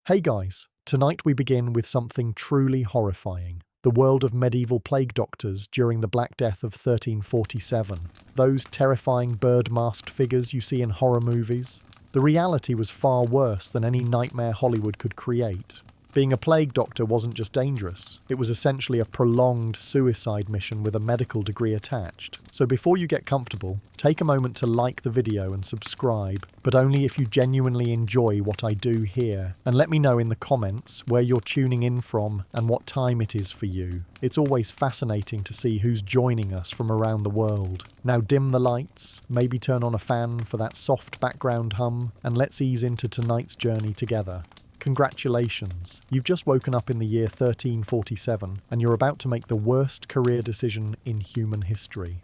Hey guys, tonight we begin with something truly horrifying. The world of medieval plague doctors during the Black Death of 1347. Those terrifying bird-masked figures you see in horror movies. The reality was far worse than any nightmare Hollywood could create. Being a plague doctor wasn't just dangerous, it was essentially a prolonged suicide mission with a medical degree attached. So before you get comfortable, take a moment to like the video and subscribe, but only if you genuinely enjoy what I do here. And let me know in the comments where you're tuning in from and what time it is for you. It's always fascinating to see who's joining us from around the world. Now dim the lights, maybe turn on a fan for that soft background hum, and let's ease into tonight's journey together. Congratulations, you've just woken up in the year 1347 and you're about to make the worst career decision in human history.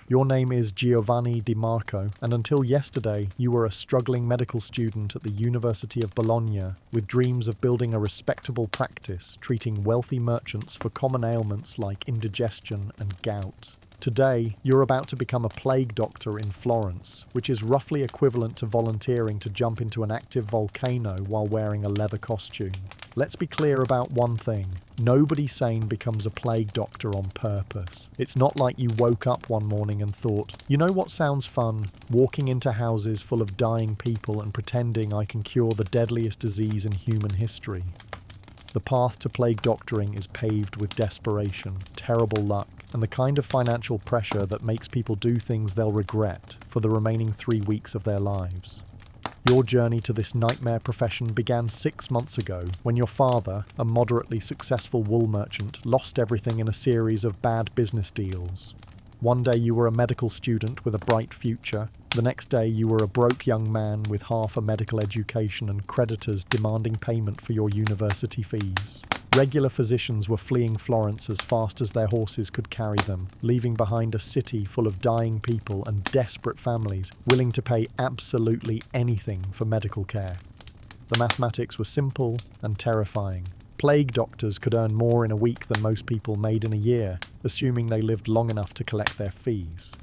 Your name is Giovanni Di Marco, and until yesterday you were a struggling medical student at the University of Bologna with dreams of building a respectable practice treating wealthy merchants for common ailments like indigestion and gout. Today, you're about to become a plague doctor in Florence, which is roughly equivalent to volunteering to jump into an active volcano while wearing a leather costume. Let's be clear about one thing. Nobody sane becomes a plague doctor on purpose. It's not like you woke up one morning and thought, you know what sounds fun? Walking into houses full of dying people and pretending I can cure the deadliest disease in human history. The path to plague doctoring is paved with desperation, terrible luck, and the kind of financial pressure that makes people do things they'll regret for the remaining 3 weeks of their lives. Your journey to this nightmare profession began 6 months ago when your father, a moderately successful wool merchant, lost everything in a series of bad business deals. One day you were a medical student with a bright future. The next day you were a broke young man with half a medical education and creditors demanding payment for your university fees. Regular physicians were fleeing Florence as fast as their horses could carry them, leaving behind a city full of dying people and desperate families willing to pay absolutely anything for medical care. The mathematics were simple and terrifying. Plague doctors could earn more in a week than most people made in a year, assuming they lived long enough to collect their fees.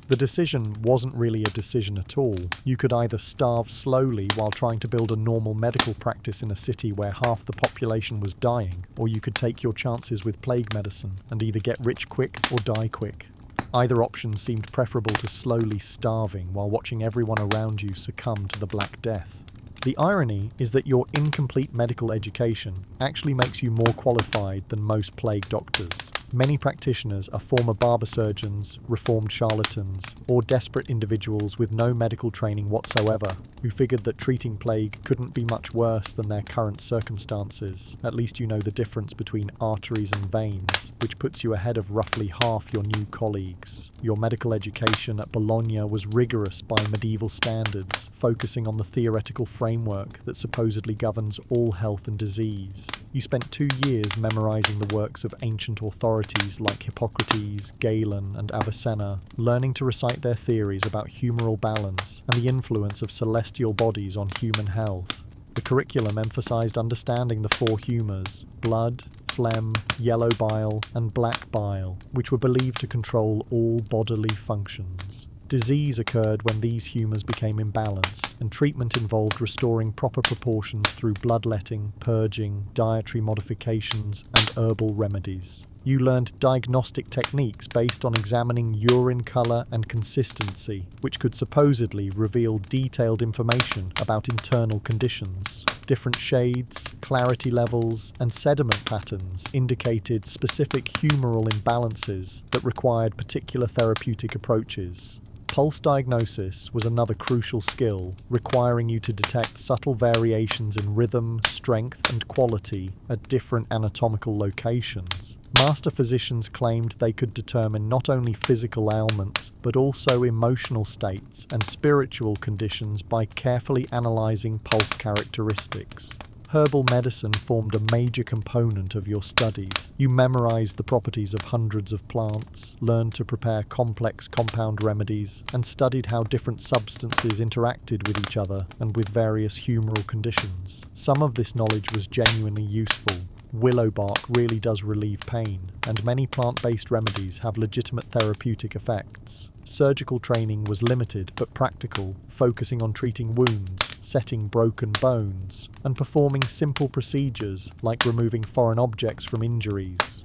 The decision wasn't really a decision at all. You could either starve slowly while trying to build a normal medical practice in a city where half the population was dying, or you could take your chances with plague medicine and either get rich quick or die quick. Either option seemed preferable to slowly starving while watching everyone around you succumb to the Black Death. The irony is that your incomplete medical education actually makes you more qualified than most plague doctors. Many practitioners are former barber surgeons, reformed charlatans, or desperate individuals with no medical training whatsoever, who figured that treating plague couldn't be much worse than their current circumstances. At least you know the difference between arteries and veins, which puts you ahead of roughly half your new colleagues. Your medical education at Bologna was rigorous by medieval standards, focusing on the theoretical framework that supposedly governs all health and disease. You spent 2 years memorizing the works of ancient authorities like Hippocrates, Galen, and Avicenna, learning to recite their theories about humoral balance and the influence of celestial bodies on human health. The curriculum emphasized understanding the 4 humors: blood, phlegm, yellow bile, and black bile, which were believed to control all bodily functions. Disease occurred when these humors became imbalanced, and treatment involved restoring proper proportions through bloodletting, purging, dietary modifications, and herbal remedies. You learned diagnostic techniques based on examining urine color and consistency, which could supposedly reveal detailed information about internal conditions. Different shades, clarity levels, and sediment patterns indicated specific humoral imbalances that required particular therapeutic approaches. Pulse diagnosis was another crucial skill, requiring you to detect subtle variations in rhythm, strength, and quality at different anatomical locations. Master physicians claimed they could determine not only physical ailments, but also emotional states and spiritual conditions by carefully analyzing pulse characteristics. Herbal medicine formed a major component of your studies. You memorized the properties of hundreds of plants, learned to prepare complex compound remedies, and studied how different substances interacted with each other and with various humoral conditions. Some of this knowledge was genuinely useful. Willow bark really does relieve pain, and many plant-based remedies have legitimate therapeutic effects. Surgical training was limited but practical, focusing on treating wounds, setting broken bones, and performing simple procedures like removing foreign objects from injuries.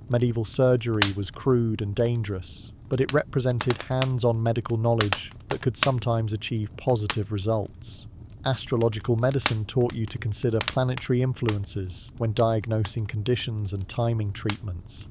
Medieval surgery was crude and dangerous, but it represented hands-on medical knowledge that could sometimes achieve positive results. Astrological medicine taught you to consider planetary influences when diagnosing conditions and timing treatments.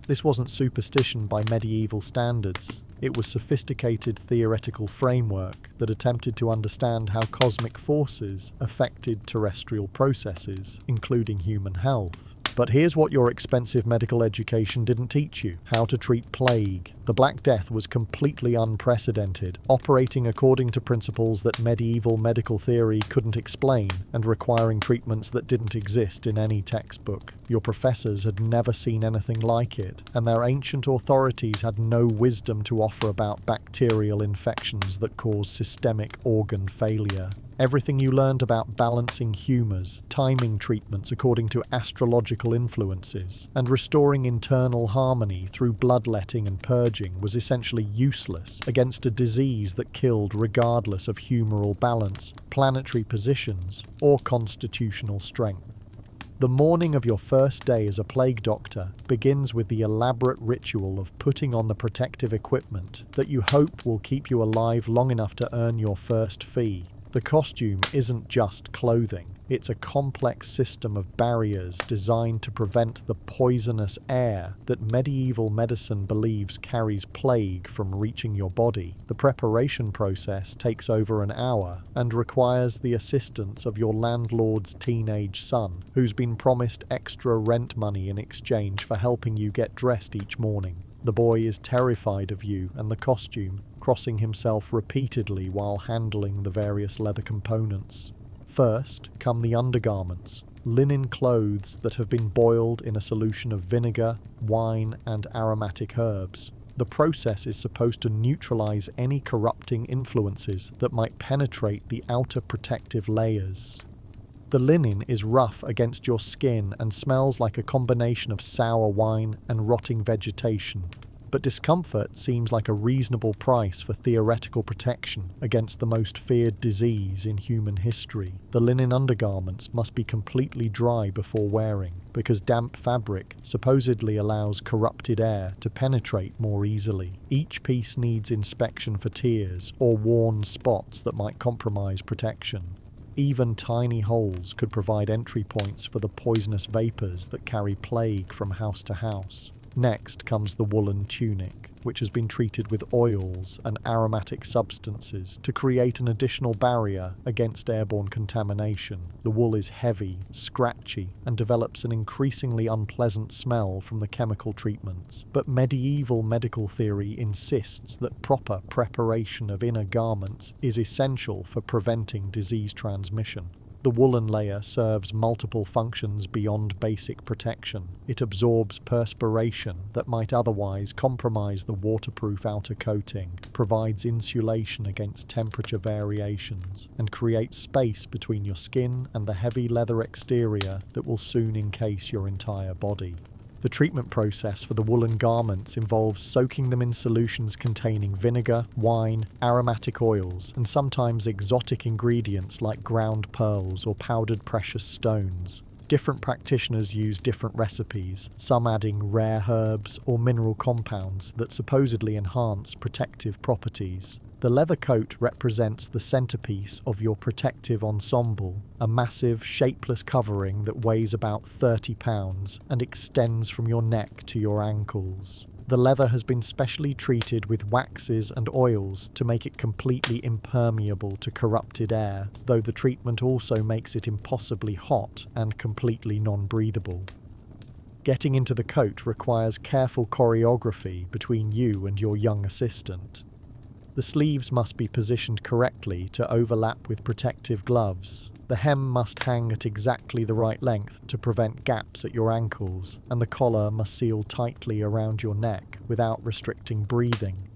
This wasn't superstition by medieval standards. It was sophisticated theoretical framework that attempted to understand how cosmic forces affected terrestrial processes, including human health. But here's what your expensive medical education didn't teach you: how to treat plague. The Black Death was completely unprecedented, operating according to principles that medieval medical theory couldn't explain, and requiring treatments that didn't exist in any textbook. Your professors had never seen anything like it, and their ancient authorities had no wisdom to offer about bacterial infections that cause systemic organ failure. Everything you learned about balancing humours, timing treatments according to astrological influences, and restoring internal harmony through bloodletting and purging was essentially useless against a disease that killed regardless of humoral balance, planetary positions, or constitutional strength. The morning of your first day as a plague doctor begins with the elaborate ritual of putting on the protective equipment that you hope will keep you alive long enough to earn your first fee. The costume isn't just clothing. It's a complex system of barriers designed to prevent the poisonous air that medieval medicine believes carries plague from reaching your body. The preparation process takes over an hour and requires the assistance of your landlord's teenage son, who's been promised extra rent money in exchange for helping you get dressed each morning. The boy is terrified of you and the costume, crossing himself repeatedly while handling the various leather components. First come the undergarments, linen clothes that have been boiled in a solution of vinegar, wine, and aromatic herbs. The process is supposed to neutralize any corrupting influences that might penetrate the outer protective layers. The linen is rough against your skin and smells like a combination of sour wine and rotting vegetation. But discomfort seems like a reasonable price for theoretical protection against the most feared disease in human history. The linen undergarments must be completely dry before wearing, because damp fabric supposedly allows corrupted air to penetrate more easily. Each piece needs inspection for tears or worn spots that might compromise protection. Even tiny holes could provide entry points for the poisonous vapors that carry plague from house to house. Next comes the woolen tunic, which has been treated with oils and aromatic substances to create an additional barrier against airborne contamination. The wool is heavy, scratchy, and develops an increasingly unpleasant smell from the chemical treatments. But medieval medical theory insists that proper preparation of inner garments is essential for preventing disease transmission. The woolen layer serves multiple functions beyond basic protection. It absorbs perspiration that might otherwise compromise the waterproof outer coating, provides insulation against temperature variations, and creates space between your skin and the heavy leather exterior that will soon encase your entire body. The treatment process for the woolen garments involves soaking them in solutions containing vinegar, wine, aromatic oils, and sometimes exotic ingredients like ground pearls or powdered precious stones. Different practitioners use different recipes, some adding rare herbs or mineral compounds that supposedly enhance protective properties. The leather coat represents the centerpiece of your protective ensemble, a massive, shapeless covering that weighs about 30 pounds and extends from your neck to your ankles. The leather has been specially treated with waxes and oils to make it completely impermeable to corrupted air, though the treatment also makes it impossibly hot and completely non-breathable. Getting into the coat requires careful choreography between you and your young assistant. The sleeves must be positioned correctly to overlap with protective gloves. The hem must hang at exactly the right length to prevent gaps at your ankles, and the collar must seal tightly around your neck without restricting breathing.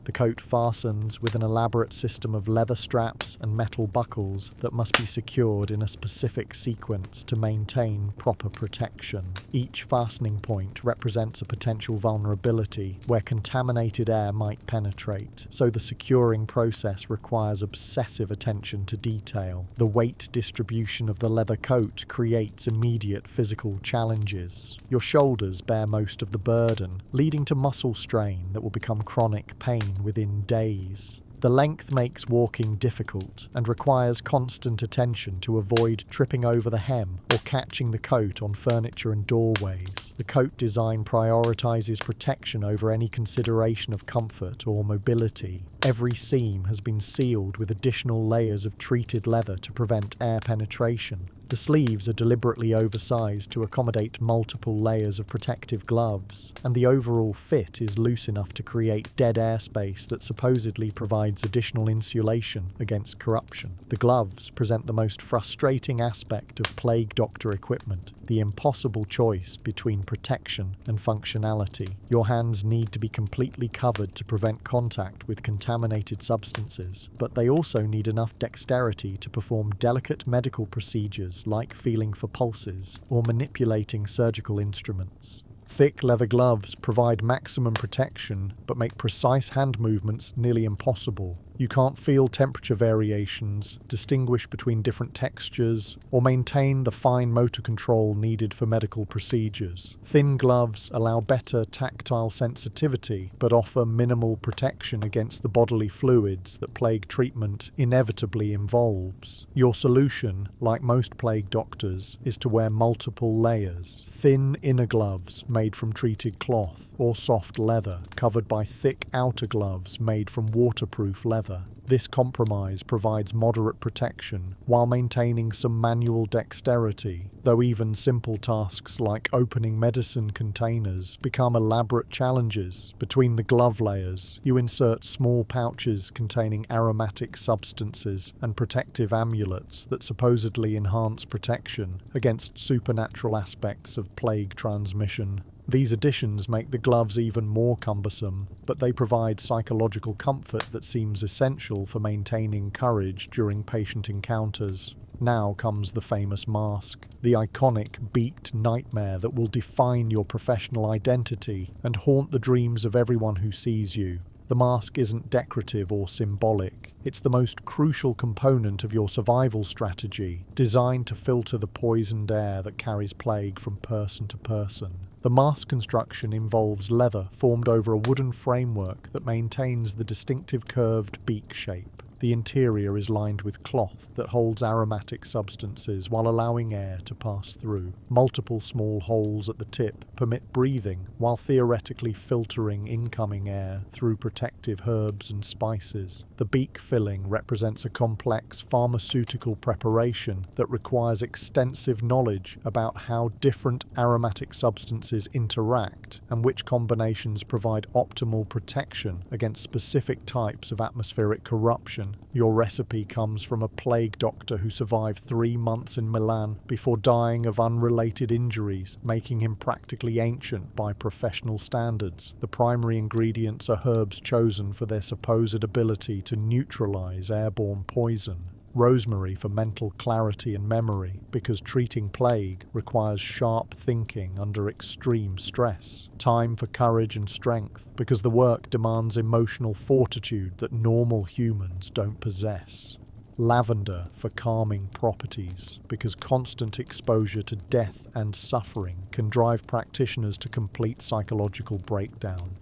The coat fastens with an elaborate system of leather straps and metal buckles that must be secured in a specific sequence to maintain proper protection. Each fastening point represents a potential vulnerability where contaminated air might penetrate, so the securing process requires obsessive attention to detail. The weight distribution of the leather coat creates immediate physical challenges. Your shoulders bear most of the burden, leading to muscle strain that will become chronic pain within days. The length makes walking difficult and requires constant attention to avoid tripping over the hem or catching the coat on furniture and doorways. The coat design prioritizes protection over any consideration of comfort or mobility. Every seam has been sealed with additional layers of treated leather to prevent air penetration. The sleeves are deliberately oversized to accommodate multiple layers of protective gloves, and the overall fit is loose enough to create dead air space that supposedly provides additional insulation against corruption. The gloves present the most frustrating aspect of plague doctor equipment, the impossible choice between protection and functionality. Your hands need to be completely covered to prevent contact with contaminated substances, but they also need enough dexterity to perform delicate medical procedures like feeling for pulses or manipulating surgical instruments. Thick leather gloves provide maximum protection but make precise hand movements nearly impossible. You can't feel temperature variations, distinguish between different textures, or maintain the fine motor control needed for medical procedures. Thin gloves allow better tactile sensitivity, but offer minimal protection against the bodily fluids that plague treatment inevitably involves. Your solution, like most plague doctors, is to wear multiple layers. Thin inner gloves made from treated cloth or soft leather, covered by thick outer gloves made from waterproof leather. This compromise provides moderate protection while maintaining some manual dexterity, though even simple tasks like opening medicine containers become elaborate challenges. Between the glove layers, you insert small pouches containing aromatic substances and protective amulets that supposedly enhance protection against supernatural aspects of plague transmission. These additions make the gloves even more cumbersome, but they provide psychological comfort that seems essential for maintaining courage during patient encounters. Now comes the famous mask, the iconic beaked nightmare that will define your professional identity and haunt the dreams of everyone who sees you. The mask isn't decorative or symbolic. It's the most crucial component of your survival strategy, designed to filter the poisoned air that carries plague from person to person. The mask construction involves leather formed over a wooden framework that maintains the distinctive curved beak shape. The interior is lined with cloth that holds aromatic substances while allowing air to pass through. Multiple small holes at the tip permit breathing while theoretically filtering incoming air through protective herbs and spices. The beak filling represents a complex pharmaceutical preparation that requires extensive knowledge about how different aromatic substances interact and which combinations provide optimal protection against specific types of atmospheric corruption. Your recipe comes from a plague doctor who survived 3 months in Milan before dying of unrelated injuries, making him practically ancient by professional standards. The primary ingredients are herbs chosen for their supposed ability to neutralize airborne poison. Rosemary for mental clarity and memory, because treating plague requires sharp thinking under extreme stress. Thyme for courage and strength, because the work demands emotional fortitude that normal humans don't possess. Lavender for calming properties, because constant exposure to death and suffering can drive practitioners to complete psychological breakdown.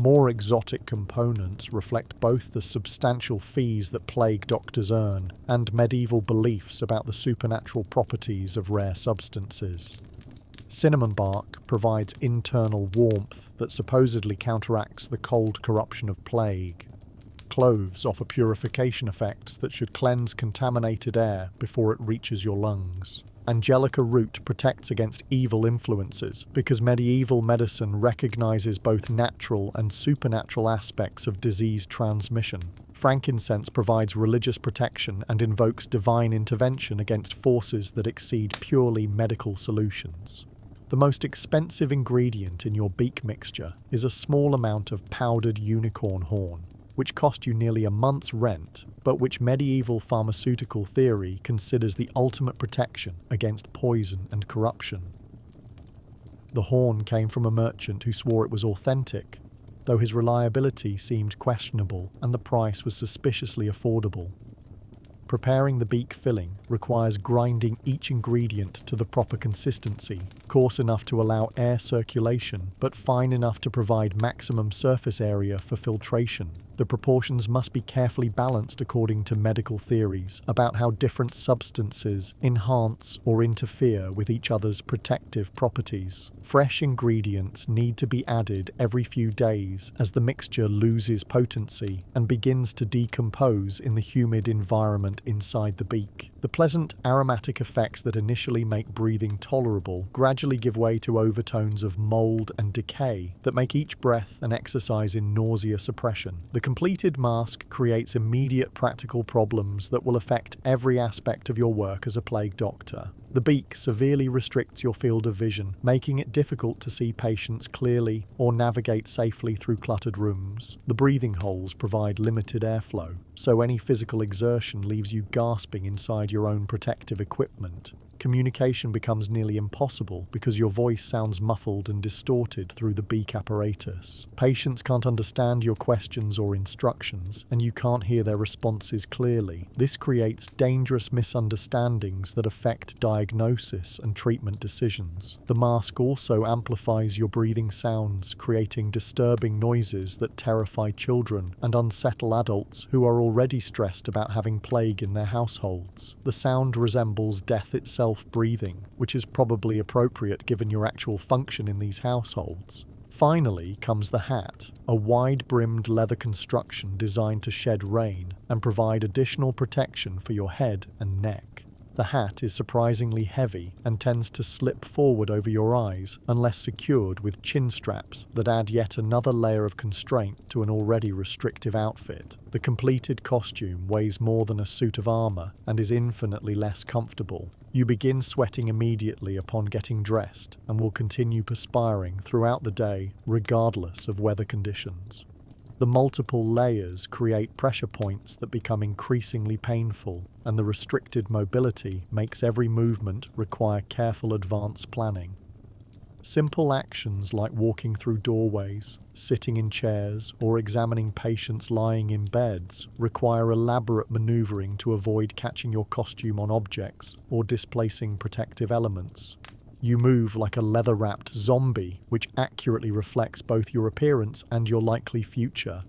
More exotic components reflect both the substantial fees that plague doctors earn and medieval beliefs about the supernatural properties of rare substances. Cinnamon bark provides internal warmth that supposedly counteracts the cold corruption of plague. Cloves offer purification effects that should cleanse contaminated air before it reaches your lungs. Angelica root protects against evil influences because medieval medicine recognizes both natural and supernatural aspects of disease transmission. Frankincense provides religious protection and invokes divine intervention against forces that exceed purely medical solutions. The most expensive ingredient in your beak mixture is a small amount of powdered unicorn horn. which cost you nearly a month's rent, but which medieval pharmaceutical theory considers the ultimate protection against poison and corruption. The horn came from a merchant who swore it was authentic, though his reliability seemed questionable and the price was suspiciously affordable. Preparing the beak filling requires grinding each ingredient to the proper consistency, coarse enough to allow air circulation, but fine enough to provide maximum surface area for filtration. The proportions must be carefully balanced according to medical theories about how different substances enhance or interfere with each other's protective properties. Fresh ingredients need to be added every few days as the mixture loses potency and begins to decompose in the humid environment inside the beak. The pleasant aromatic effects that initially make breathing tolerable gradually give way to overtones of mold and decay that make each breath an exercise in nausea suppression. The completed mask creates immediate practical problems that will affect every aspect of your work as a plague doctor. The beak severely restricts your field of vision, making it difficult to see patients clearly or navigate safely through cluttered rooms. The breathing holes provide limited airflow, so any physical exertion leaves you gasping inside your own protective equipment. Communication becomes nearly impossible because your voice sounds muffled and distorted through the beak apparatus. Patients can't understand your questions or instructions, and you can't hear their responses clearly. This creates dangerous misunderstandings that affect diagnosis and treatment decisions. The mask also amplifies your breathing sounds, creating disturbing noises that terrify children and unsettle adults who are already stressed about having plague in their households. The sound resembles death itself breathing, which is probably appropriate given your actual function in these households. Finally comes the hat, a wide-brimmed leather construction designed to shed rain and provide additional protection for your head and neck. The hat is surprisingly heavy and tends to slip forward over your eyes unless secured with chin straps that add yet another layer of constraint to an already restrictive outfit. The completed costume weighs more than a suit of armor and is infinitely less comfortable. You begin sweating immediately upon getting dressed and will continue perspiring throughout the day regardless of weather conditions. The multiple layers create pressure points that become increasingly painful, and the restricted mobility makes every movement require careful advance planning. Simple actions like walking through doorways, sitting in chairs, or examining patients lying in beds require elaborate maneuvering to avoid catching your costume on objects or displacing protective elements. You move like a leather-wrapped zombie, which accurately reflects both your appearance and your likely future.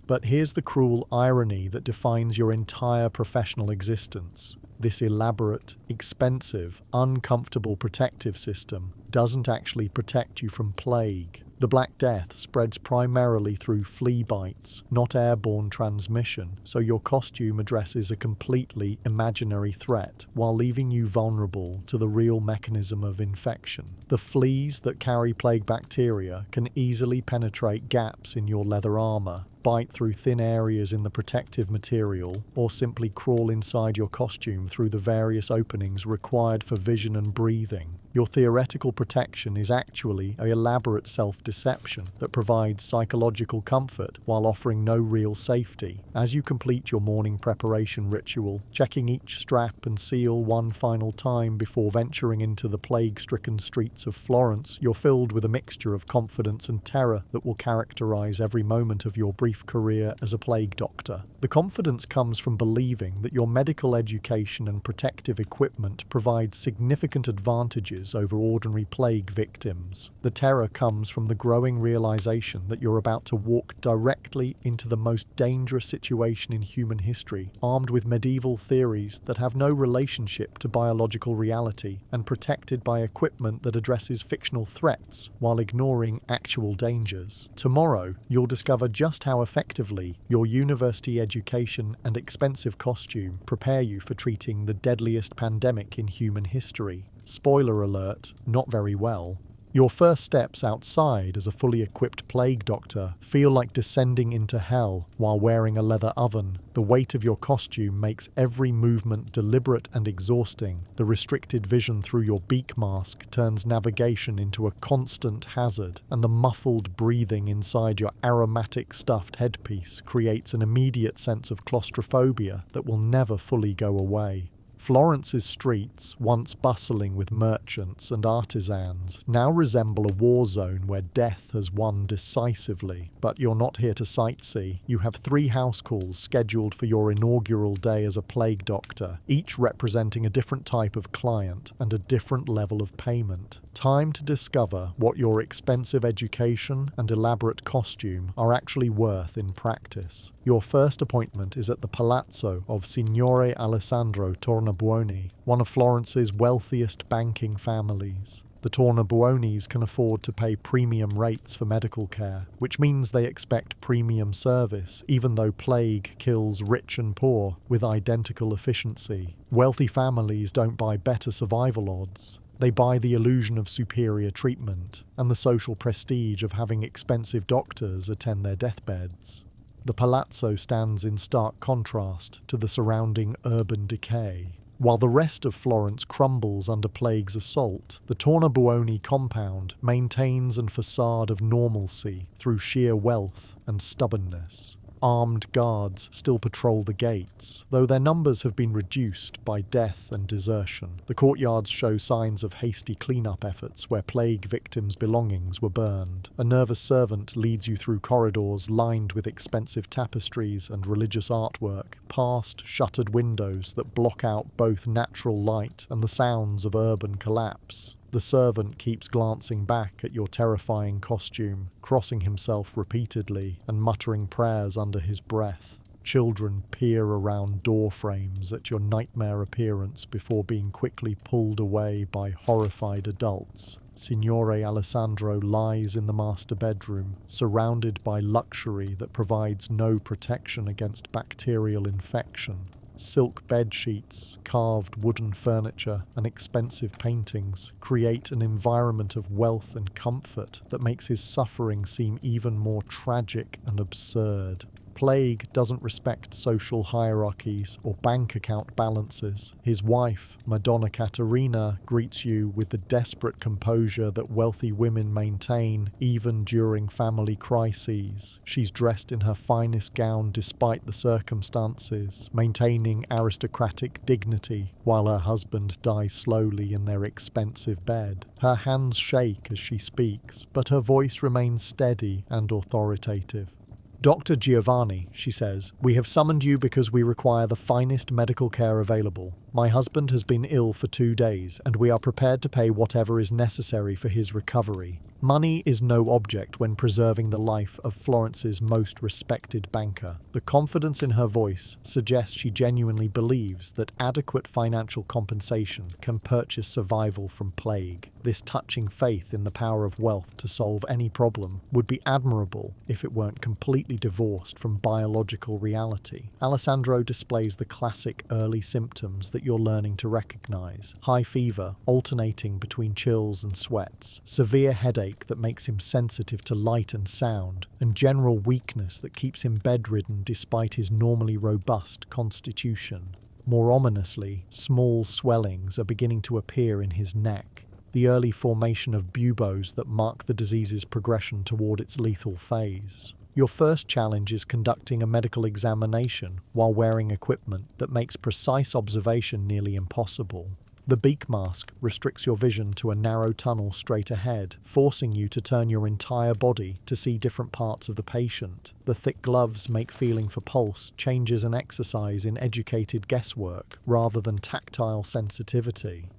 But here's the cruel irony that defines your entire professional existence. This elaborate, expensive, uncomfortable protective system doesn't actually protect you from plague. The Black Death spreads primarily through flea bites, not airborne transmission, so your costume addresses a completely imaginary threat while leaving you vulnerable to the real mechanism of infection. The fleas that carry plague bacteria can easily penetrate gaps in your leather armor, bite through thin areas in the protective material, or simply crawl inside your costume through the various openings required for vision and breathing. Your theoretical protection is actually an elaborate self-deception that provides psychological comfort while offering no real safety. As you complete your morning preparation ritual, checking each strap and seal one final time before venturing into the plague-stricken streets of Florence, you're filled with a mixture of confidence and terror that will characterize every moment of your brief career as a plague doctor. The confidence comes from believing that your medical education and protective equipment provide significant advantages over ordinary plague victims. The terror comes from the growing realization that you're about to walk directly into the most dangerous situation in human history, armed with medieval theories that have no relationship to biological reality and protected by equipment that addresses fictional threats while ignoring actual dangers. Tomorrow, you'll discover just how effectively your university education and expensive costume prepare you for treating the deadliest pandemic in human history. Spoiler alert, not very well. Your first steps outside as a fully equipped plague doctor feel like descending into hell while wearing a leather oven. The weight of your costume makes every movement deliberate and exhausting. The restricted vision through your beak mask turns navigation into a constant hazard, and the muffled breathing inside your aromatic stuffed headpiece creates an immediate sense of claustrophobia that will never fully go away. Florence's streets, once bustling with merchants and artisans, now resemble a war zone where death has won decisively. But you're not here to sightsee. You have 3 house calls scheduled for your inaugural day as a plague doctor, each representing a different type of client and a different level of payment. Time to discover what your expensive education and elaborate costume are actually worth in practice. Your first appointment is at the Palazzo of Signore Alessandro Tornabuoni, one of Florence's wealthiest banking families. The Tornabuonis can afford to pay premium rates for medical care, which means they expect premium service, even though plague kills rich and poor with identical efficiency. Wealthy families don't buy better survival odds. They buy the illusion of superior treatment and the social prestige of having expensive doctors attend their deathbeds. The Palazzo stands in stark contrast to the surrounding urban decay. While the rest of Florence crumbles under plague's assault, the Tornabuoni compound maintains an facade of normalcy through sheer wealth and stubbornness. Armed guards still patrol the gates, though their numbers have been reduced by death and desertion. The courtyards show signs of hasty clean-up efforts where plague victims' belongings were burned. A nervous servant leads you through corridors lined with expensive tapestries and religious artwork, past shuttered windows that block out both natural light and the sounds of urban collapse. The servant keeps glancing back at your terrifying costume, crossing himself repeatedly and muttering prayers under his breath. Children peer around door frames at your nightmare appearance before being quickly pulled away by horrified adults. Signore Alessandro lies in the master bedroom, surrounded by luxury that provides no protection against bacterial infection. Silk bed sheets, carved wooden furniture, and expensive paintings create an environment of wealth and comfort that makes his suffering seem even more tragic and absurd. Plague doesn't respect social hierarchies or bank account balances. His wife, Madonna Caterina, greets you with the desperate composure that wealthy women maintain even during family crises. She's dressed in her finest gown despite the circumstances, maintaining aristocratic dignity while her husband dies slowly in their expensive bed. Her hands shake as she speaks, but her voice remains steady and authoritative. Doctor Giovanni, she says, we have summoned you because we require the finest medical care available. My husband has been ill for 2 days, and we are prepared to pay whatever is necessary for his recovery. Money is no object when preserving the life of Florence's most respected banker. The confidence in her voice suggests she genuinely believes that adequate financial compensation can purchase survival from plague. This touching faith in the power of wealth to solve any problem would be admirable if it weren't completely divorced from biological reality. Alessandro displays the classic early symptoms that you're learning to recognize: high fever, alternating between chills and sweats, severe headache that makes him sensitive to light and sound, and general weakness that keeps him bedridden despite his normally robust constitution. More ominously, small swellings are beginning to appear in his neck, the early formation of buboes that mark the disease's progression toward its lethal phase. Your first challenge is conducting a medical examination while wearing equipment that makes precise observation nearly impossible. The beak mask restricts your vision to a narrow tunnel straight ahead, forcing you to turn your entire body to see different parts of the patient. The thick gloves make feeling for pulse changes an exercise in educated guesswork rather than tactile sensitivity.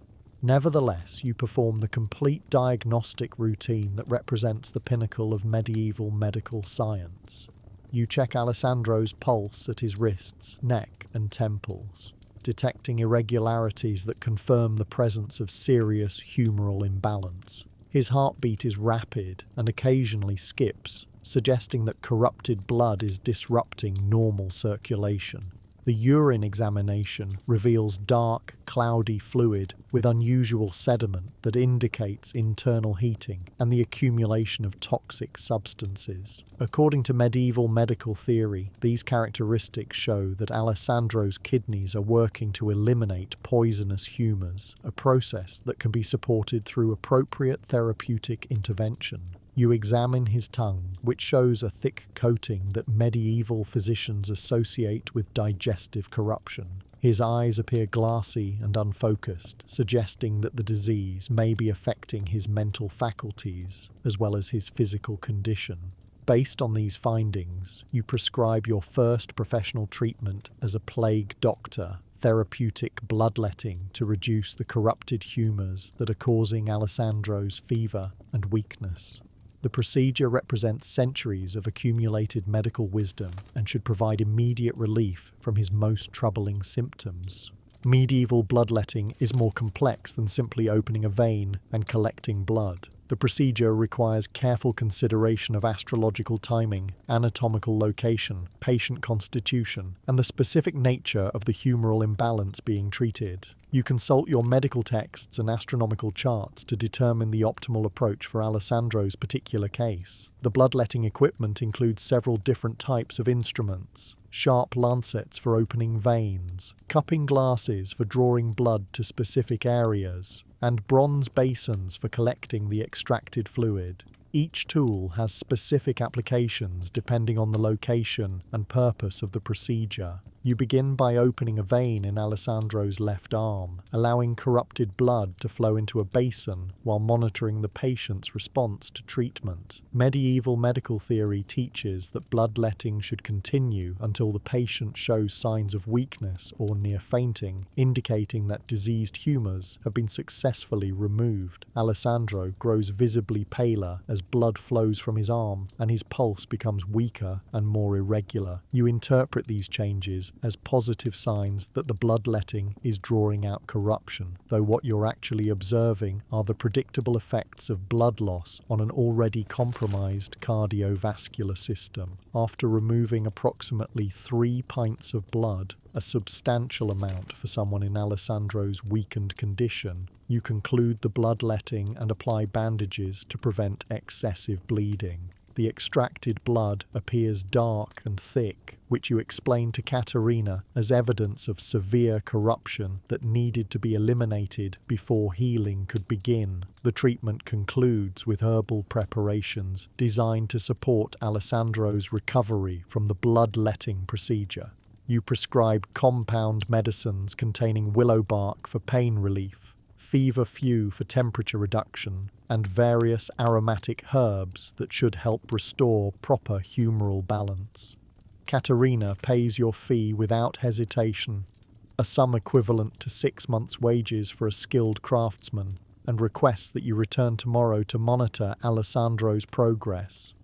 Nevertheless, you perform the complete diagnostic routine that represents the pinnacle of medieval medical science. You check Alessandro's pulse at his wrists, neck, and temples, detecting irregularities that confirm the presence of serious humoral imbalance. His heartbeat is rapid and occasionally skips, suggesting that corrupted blood is disrupting normal circulation. The urine examination reveals dark, cloudy fluid with unusual sediment that indicates internal heating and the accumulation of toxic substances. According to medieval medical theory, these characteristics show that Alessandro's kidneys are working to eliminate poisonous humours, a process that can be supported through appropriate therapeutic intervention. You examine his tongue, which shows a thick coating that medieval physicians associate with digestive corruption. His eyes appear glassy and unfocused, suggesting that the disease may be affecting his mental faculties, as well as his physical condition. Based on these findings, you prescribe your first professional treatment as a plague doctor, therapeutic bloodletting to reduce the corrupted humours that are causing Alessandro's fever and weakness. The procedure represents centuries of accumulated medical wisdom and should provide immediate relief from his most troubling symptoms. Medieval bloodletting is more complex than simply opening a vein and collecting blood. The procedure requires careful consideration of astrological timing, anatomical location, patient constitution, and the specific nature of the humoral imbalance being treated. You consult your medical texts and astronomical charts to determine the optimal approach for Alessandro's particular case. The bloodletting equipment includes several different types of instruments: sharp lancets for opening veins, cupping glasses for drawing blood to specific areas, and bronze basins for collecting the extracted fluid. Each tool has specific applications depending on the location and purpose of the procedure. You begin by opening a vein in Alessandro's left arm, allowing corrupted blood to flow into a basin while monitoring the patient's response to treatment. Medieval medical theory teaches that bloodletting should continue until the patient shows signs of weakness or near fainting, indicating that diseased humours have been successfully removed. Alessandro grows visibly paler as blood flows from his arm and his pulse becomes weaker and more irregular. You interpret these changes as positive signs that the bloodletting is drawing out corruption, though what you're actually observing are the predictable effects of blood loss on an already compromised cardiovascular system. After removing approximately 3 pints of blood, a substantial amount for someone in Alessandro's weakened condition, you conclude the bloodletting and apply bandages to prevent excessive bleeding. The extracted blood appears dark and thick, which you explain to Caterina as evidence of severe corruption that needed to be eliminated before healing could begin. The treatment concludes with herbal preparations designed to support Alessandro's recovery from the bloodletting procedure. You prescribe compound medicines containing willow bark for pain relief, feverfew for temperature reduction, and various aromatic herbs that should help restore proper humoral balance. Caterina pays your fee without hesitation, a sum equivalent to 6 months' wages for a skilled craftsman, and requests that you return tomorrow to monitor Alessandro's progress.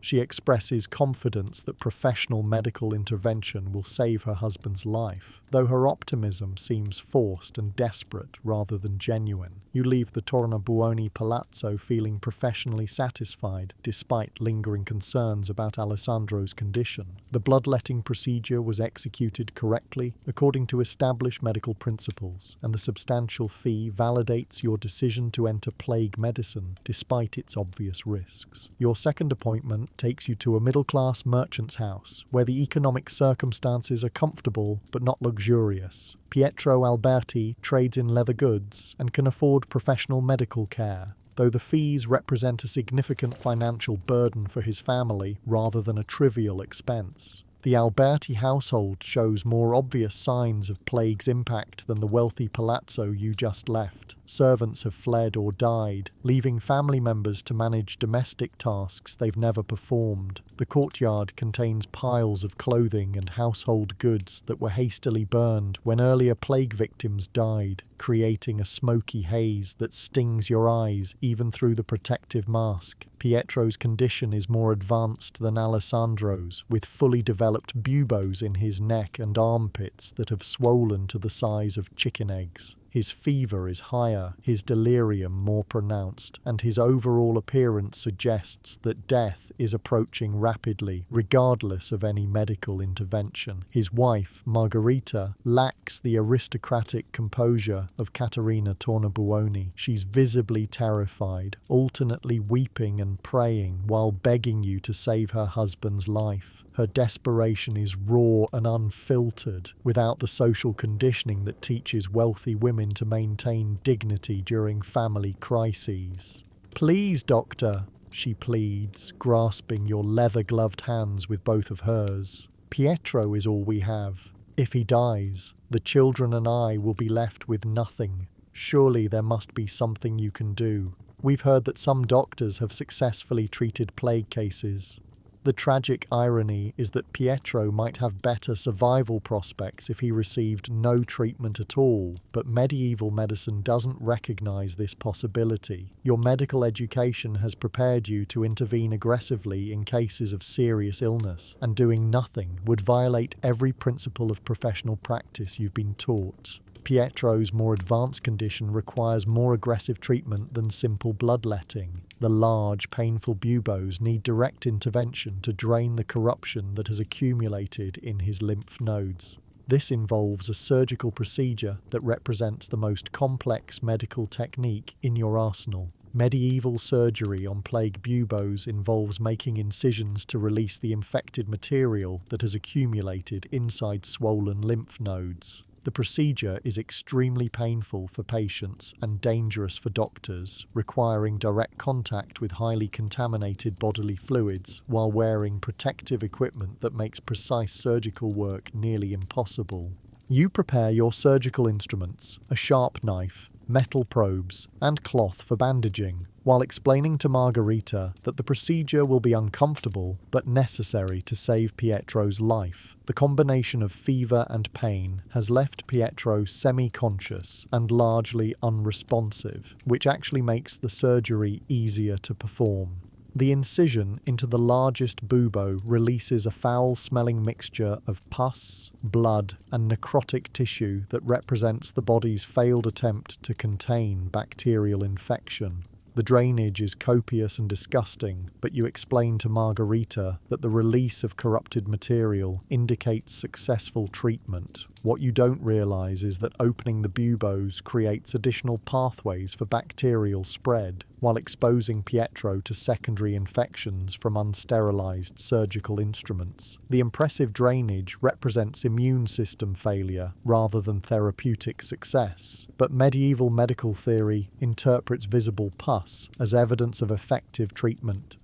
She expresses confidence that professional medical intervention will save her husband's life, though her optimism seems forced and desperate rather than genuine. You leave the Tornabuoni Palazzo feeling professionally satisfied, despite lingering concerns about Alessandro's condition. The bloodletting procedure was executed correctly, according to established medical principles, and the substantial fee validates your decision to enter plague medicine, despite its obvious risks. Your second appointment takes you to a middle-class merchant's house, where the economic circumstances are comfortable but not luxurious. Pietro Alberti trades in leather goods and can afford professional medical care, though the fees represent a significant financial burden for his family rather than a trivial expense. The Alberti household shows more obvious signs of plague's impact than the wealthy palazzo you just left. Servants have fled or died, leaving family members to manage domestic tasks they've never performed. The courtyard contains piles of clothing and household goods that were hastily burned when earlier plague victims died, creating a smoky haze that stings your eyes even through the protective mask. Pietro's condition is more advanced than Alessandro's, with fully developed buboes in his neck and armpits that have swollen to the size of chicken eggs. His fever is higher, his delirium more pronounced, and his overall appearance suggests that death is approaching rapidly, regardless of any medical intervention. His wife, Margherita, lacks the aristocratic composure of Caterina Tornabuoni. She's visibly terrified, alternately weeping and praying while begging you to save her husband's life. Her desperation is raw and unfiltered, without the social conditioning that teaches wealthy women to maintain dignity during family crises. "Please, doctor," she pleads, grasping your leather-gloved hands with both of hers. "Pietro is all we have. If he dies, the children and I will be left with nothing. Surely there must be something you can do. We've heard that some doctors have successfully treated plague cases." The tragic irony is that Pietro might have better survival prospects if he received no treatment at all, but medieval medicine doesn't recognize this possibility. Your medical education has prepared you to intervene aggressively in cases of serious illness, and doing nothing would violate every principle of professional practice you've been taught. Pietro's more advanced condition requires more aggressive treatment than simple bloodletting. The large, painful buboes need direct intervention to drain the corruption that has accumulated in his lymph nodes. This involves a surgical procedure that represents the most complex medical technique in your arsenal. Medieval surgery on plague buboes involves making incisions to release the infected material that has accumulated inside swollen lymph nodes. The procedure is extremely painful for patients and dangerous for doctors, requiring direct contact with highly contaminated bodily fluids while wearing protective equipment that makes precise surgical work nearly impossible. You prepare your surgical instruments, a sharp knife, metal probes, and cloth for bandaging, while explaining to Margherita that the procedure will be uncomfortable but necessary to save Pietro's life. The combination of fever and pain has left Pietro semi-conscious and largely unresponsive, which actually makes the surgery easier to perform. The incision into the largest bubo releases a foul-smelling mixture of pus, blood, and necrotic tissue that represents the body's failed attempt to contain bacterial infection. The drainage is copious and disgusting, but you explain to Margherita that the release of corrupted material indicates successful treatment. What you don't realize is that opening the buboes creates additional pathways for bacterial spread, while exposing Pietro to secondary infections from unsterilized surgical instruments. The impressive drainage represents immune system failure rather than therapeutic success, but medieval medical theory interprets visible pus as evidence of effective treatment.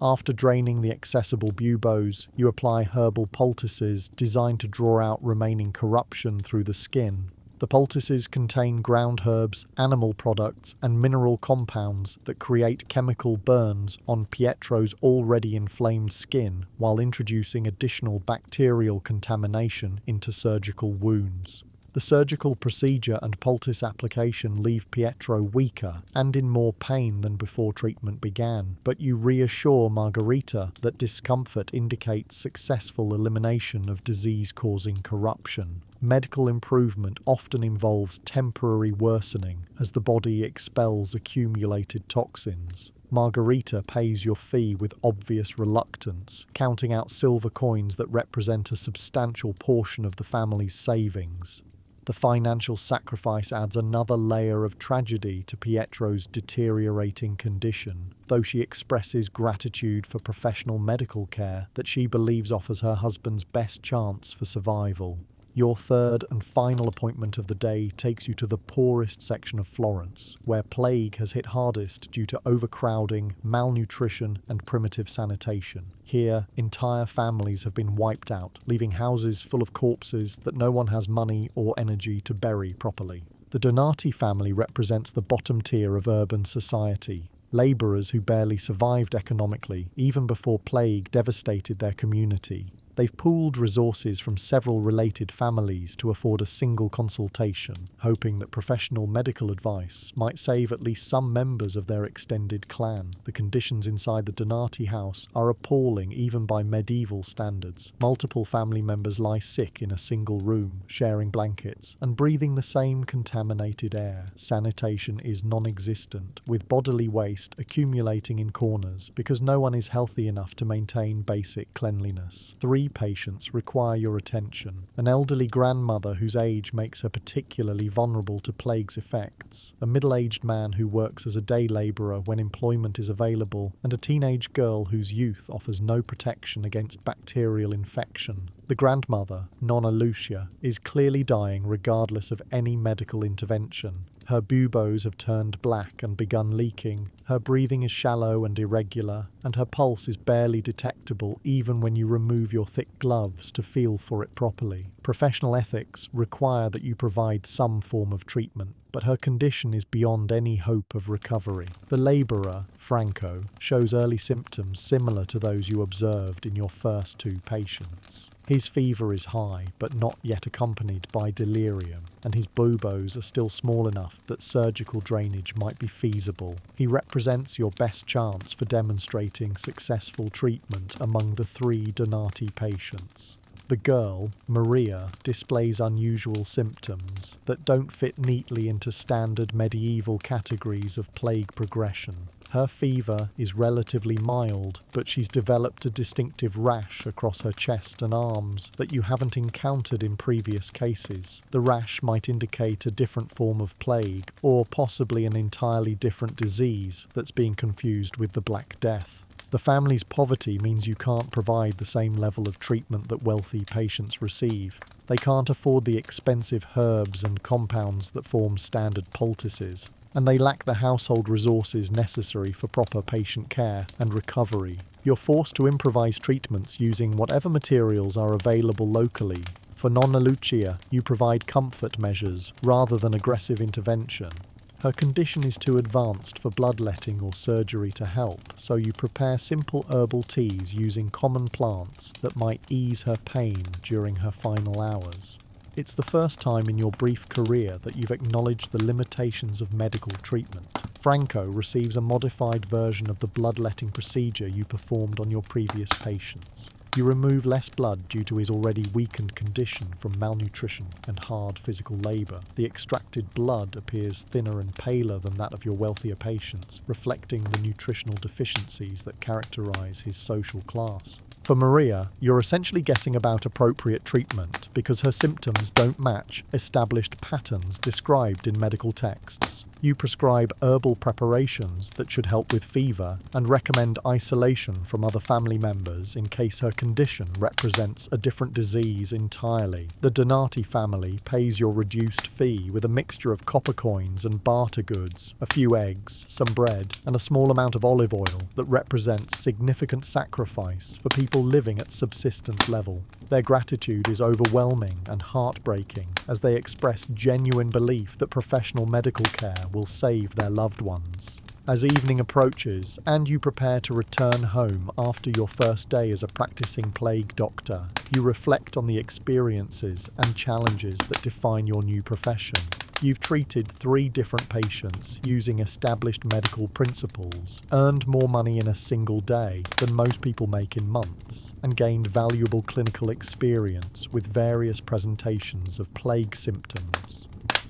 After draining the accessible buboes, you apply herbal poultices designed to draw out remaining corruption through the skin. The poultices contain ground herbs, animal products, and mineral compounds that create chemical burns on Pietro's already inflamed skin while introducing additional bacterial contamination into surgical wounds. The surgical procedure and poultice application leave Pietro weaker and in more pain than before treatment began, but you reassure Margherita that discomfort indicates successful elimination of disease-causing corruption. Medical improvement often involves temporary worsening as the body expels accumulated toxins. Margherita pays your fee with obvious reluctance, counting out silver coins that represent a substantial portion of the family's savings. The financial sacrifice adds another layer of tragedy to Pietro's deteriorating condition, though she expresses gratitude for professional medical care that she believes offers her husband's best chance for survival. Your third and final appointment of the day takes you to the poorest section of Florence, where plague has hit hardest due to overcrowding, malnutrition, and primitive sanitation. Here, entire families have been wiped out, leaving houses full of corpses that no one has money or energy to bury properly. The Donati family represents the bottom tier of urban society, labourers who barely survived economically, even before plague devastated their community. They've pooled resources from several related families to afford a single consultation, hoping that professional medical advice might save at least some members of their extended clan. The conditions inside the Donati house are appalling even by medieval standards. Multiple family members lie sick in a single room, sharing blankets, and breathing the same contaminated air. Sanitation is non-existent, with bodily waste accumulating in corners because no one is healthy enough to maintain basic cleanliness. 3 patients require your attention. An elderly grandmother whose age makes her particularly vulnerable to plague's effects, a middle-aged man who works as a day labourer when employment is available, and a teenage girl whose youth offers no protection against bacterial infection. The grandmother, Nonna Lucia, is clearly dying regardless of any medical intervention. Her buboes have turned black and begun leaking, her breathing is shallow and irregular, and her pulse is barely detectable even when you remove your thick gloves to feel for it properly. Professional ethics require that you provide some form of treatment, but her condition is beyond any hope of recovery. The labourer, Franco, shows early symptoms similar to those you observed in your first 2 patients. His fever is high, but not yet accompanied by delirium, and his buboes are still small enough that surgical drainage might be feasible. He represents your best chance for demonstrating successful treatment among the 3 Donati patients. The girl, Maria, displays unusual symptoms that don't fit neatly into standard medieval categories of plague progression. Her fever is relatively mild, but she's developed a distinctive rash across her chest and arms that you haven't encountered in previous cases. The rash might indicate a different form of plague, or possibly an entirely different disease that's being confused with the Black Death. The family's poverty means you can't provide the same level of treatment that wealthy patients receive. They can't afford the expensive herbs and compounds that form standard poultices, and they lack the household resources necessary for proper patient care and recovery. You're forced to improvise treatments using whatever materials are available locally. For Nonna Lucia, you provide comfort measures rather than aggressive intervention. Her condition is too advanced for bloodletting or surgery to help, so you prepare simple herbal teas using common plants that might ease her pain during her final hours. It's the first time in your brief career that you've acknowledged the limitations of medical treatment. Franco receives a modified version of the bloodletting procedure you performed on your previous patients. You remove less blood due to his already weakened condition from malnutrition and hard physical labour. The extracted blood appears thinner and paler than that of your wealthier patients, reflecting the nutritional deficiencies that characterise his social class. For Maria, you're essentially guessing about appropriate treatment because her symptoms don't match established patterns described in medical texts. You prescribe herbal preparations that should help with fever and recommend isolation from other family members in case her condition represents a different disease entirely. The Donati family pays your reduced fee with a mixture of copper coins and barter goods, a few eggs, some bread, and a small amount of olive oil that represents significant sacrifice for people living at subsistence level. Their gratitude is overwhelming and heartbreaking as they express genuine belief that professional medical care will save their loved ones. As evening approaches and you prepare to return home after your first day as a practicing plague doctor, you reflect on the experiences and challenges that define your new profession. You've treated 3 different patients using established medical principles, earned more money in a single day than most people make in months, and gained valuable clinical experience with various presentations of plague symptoms.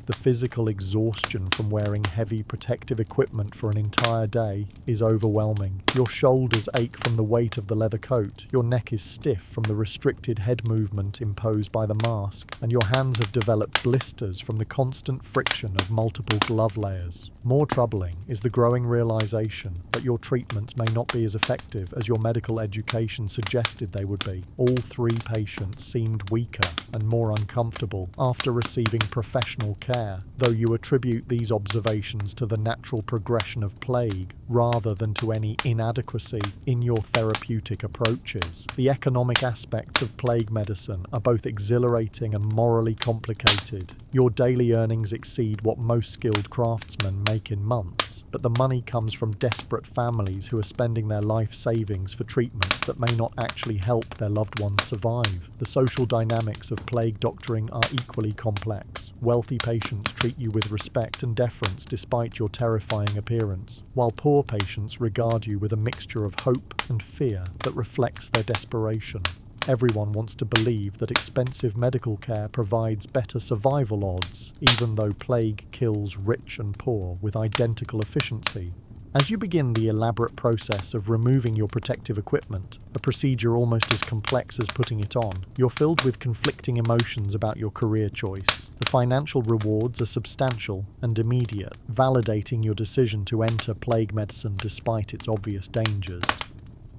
The physical exhaustion from wearing heavy protective equipment for an entire day is overwhelming. Your shoulders ache from the weight of the leather coat, your neck is stiff from the restricted head movement imposed by the mask, and your hands have developed blisters from the constant friction of multiple glove layers. More troubling is the growing realization that your treatments may not be as effective as your medical education suggested they would be. All 3 patients seemed weaker and more uncomfortable after receiving professional care, though you attribute these observations to the natural progression of plague rather than to any inadequacy in your therapeutic approaches. The economic aspects of plague medicine are both exhilarating and morally complicated. Your daily earnings exceed what most skilled craftsmen make in months, but the money comes from desperate families who are spending their life savings for treatments that may not actually help their loved ones survive. The social dynamics of plague doctoring are equally complex. Wealthy patients treat you with respect and deference despite your terrifying appearance, while poor patients regard you with a mixture of hope and fear that reflects their desperation. Everyone wants to believe that expensive medical care provides better survival odds, even though plague kills rich and poor with identical efficiency. As you begin the elaborate process of removing your protective equipment, a procedure almost as complex as putting it on, you're filled with conflicting emotions about your career choice. The financial rewards are substantial and immediate, validating your decision to enter plague medicine despite its obvious dangers.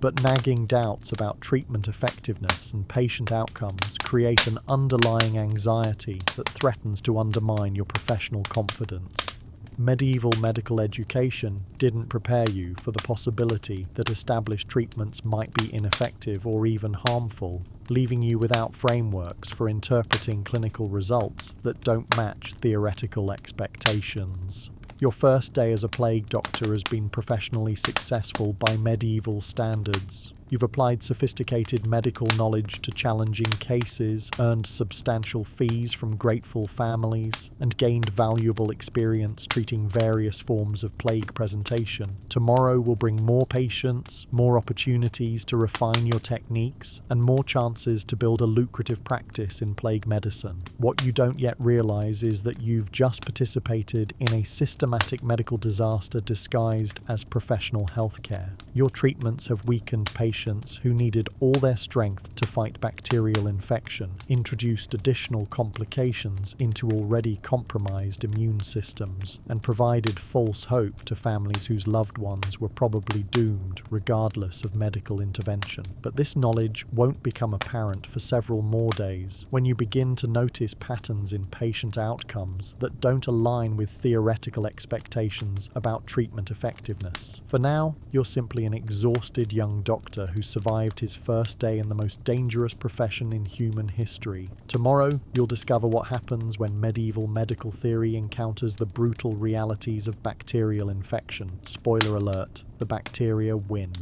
But nagging doubts about treatment effectiveness and patient outcomes create an underlying anxiety that threatens to undermine your professional confidence. Medieval medical education didn't prepare you for the possibility that established treatments might be ineffective or even harmful, leaving you without frameworks for interpreting clinical results that don't match theoretical expectations. Your first day as a plague doctor has been professionally successful by medieval standards. You've applied sophisticated medical knowledge to challenging cases, earned substantial fees from grateful families, and gained valuable experience treating various forms of plague presentation. Tomorrow will bring more patients, more opportunities to refine your techniques, and more chances to build a lucrative practice in plague medicine. What you don't yet realize is that you've just participated in a systematic medical disaster disguised as professional healthcare. Your treatments have weakened patients who needed all their strength to fight bacterial infection, introduced additional complications into already compromised immune systems, and provided false hope to families whose loved ones were probably doomed regardless of medical intervention. But this knowledge won't become apparent for several more days when you begin to notice patterns in patient outcomes that don't align with theoretical expectations about treatment effectiveness. For now, you're simply an exhausted young doctor who survived his first day in the most dangerous profession in human history. Tomorrow, you'll discover what happens when medieval medical theory encounters the brutal realities of bacterial infection. Spoiler alert, the bacteria win.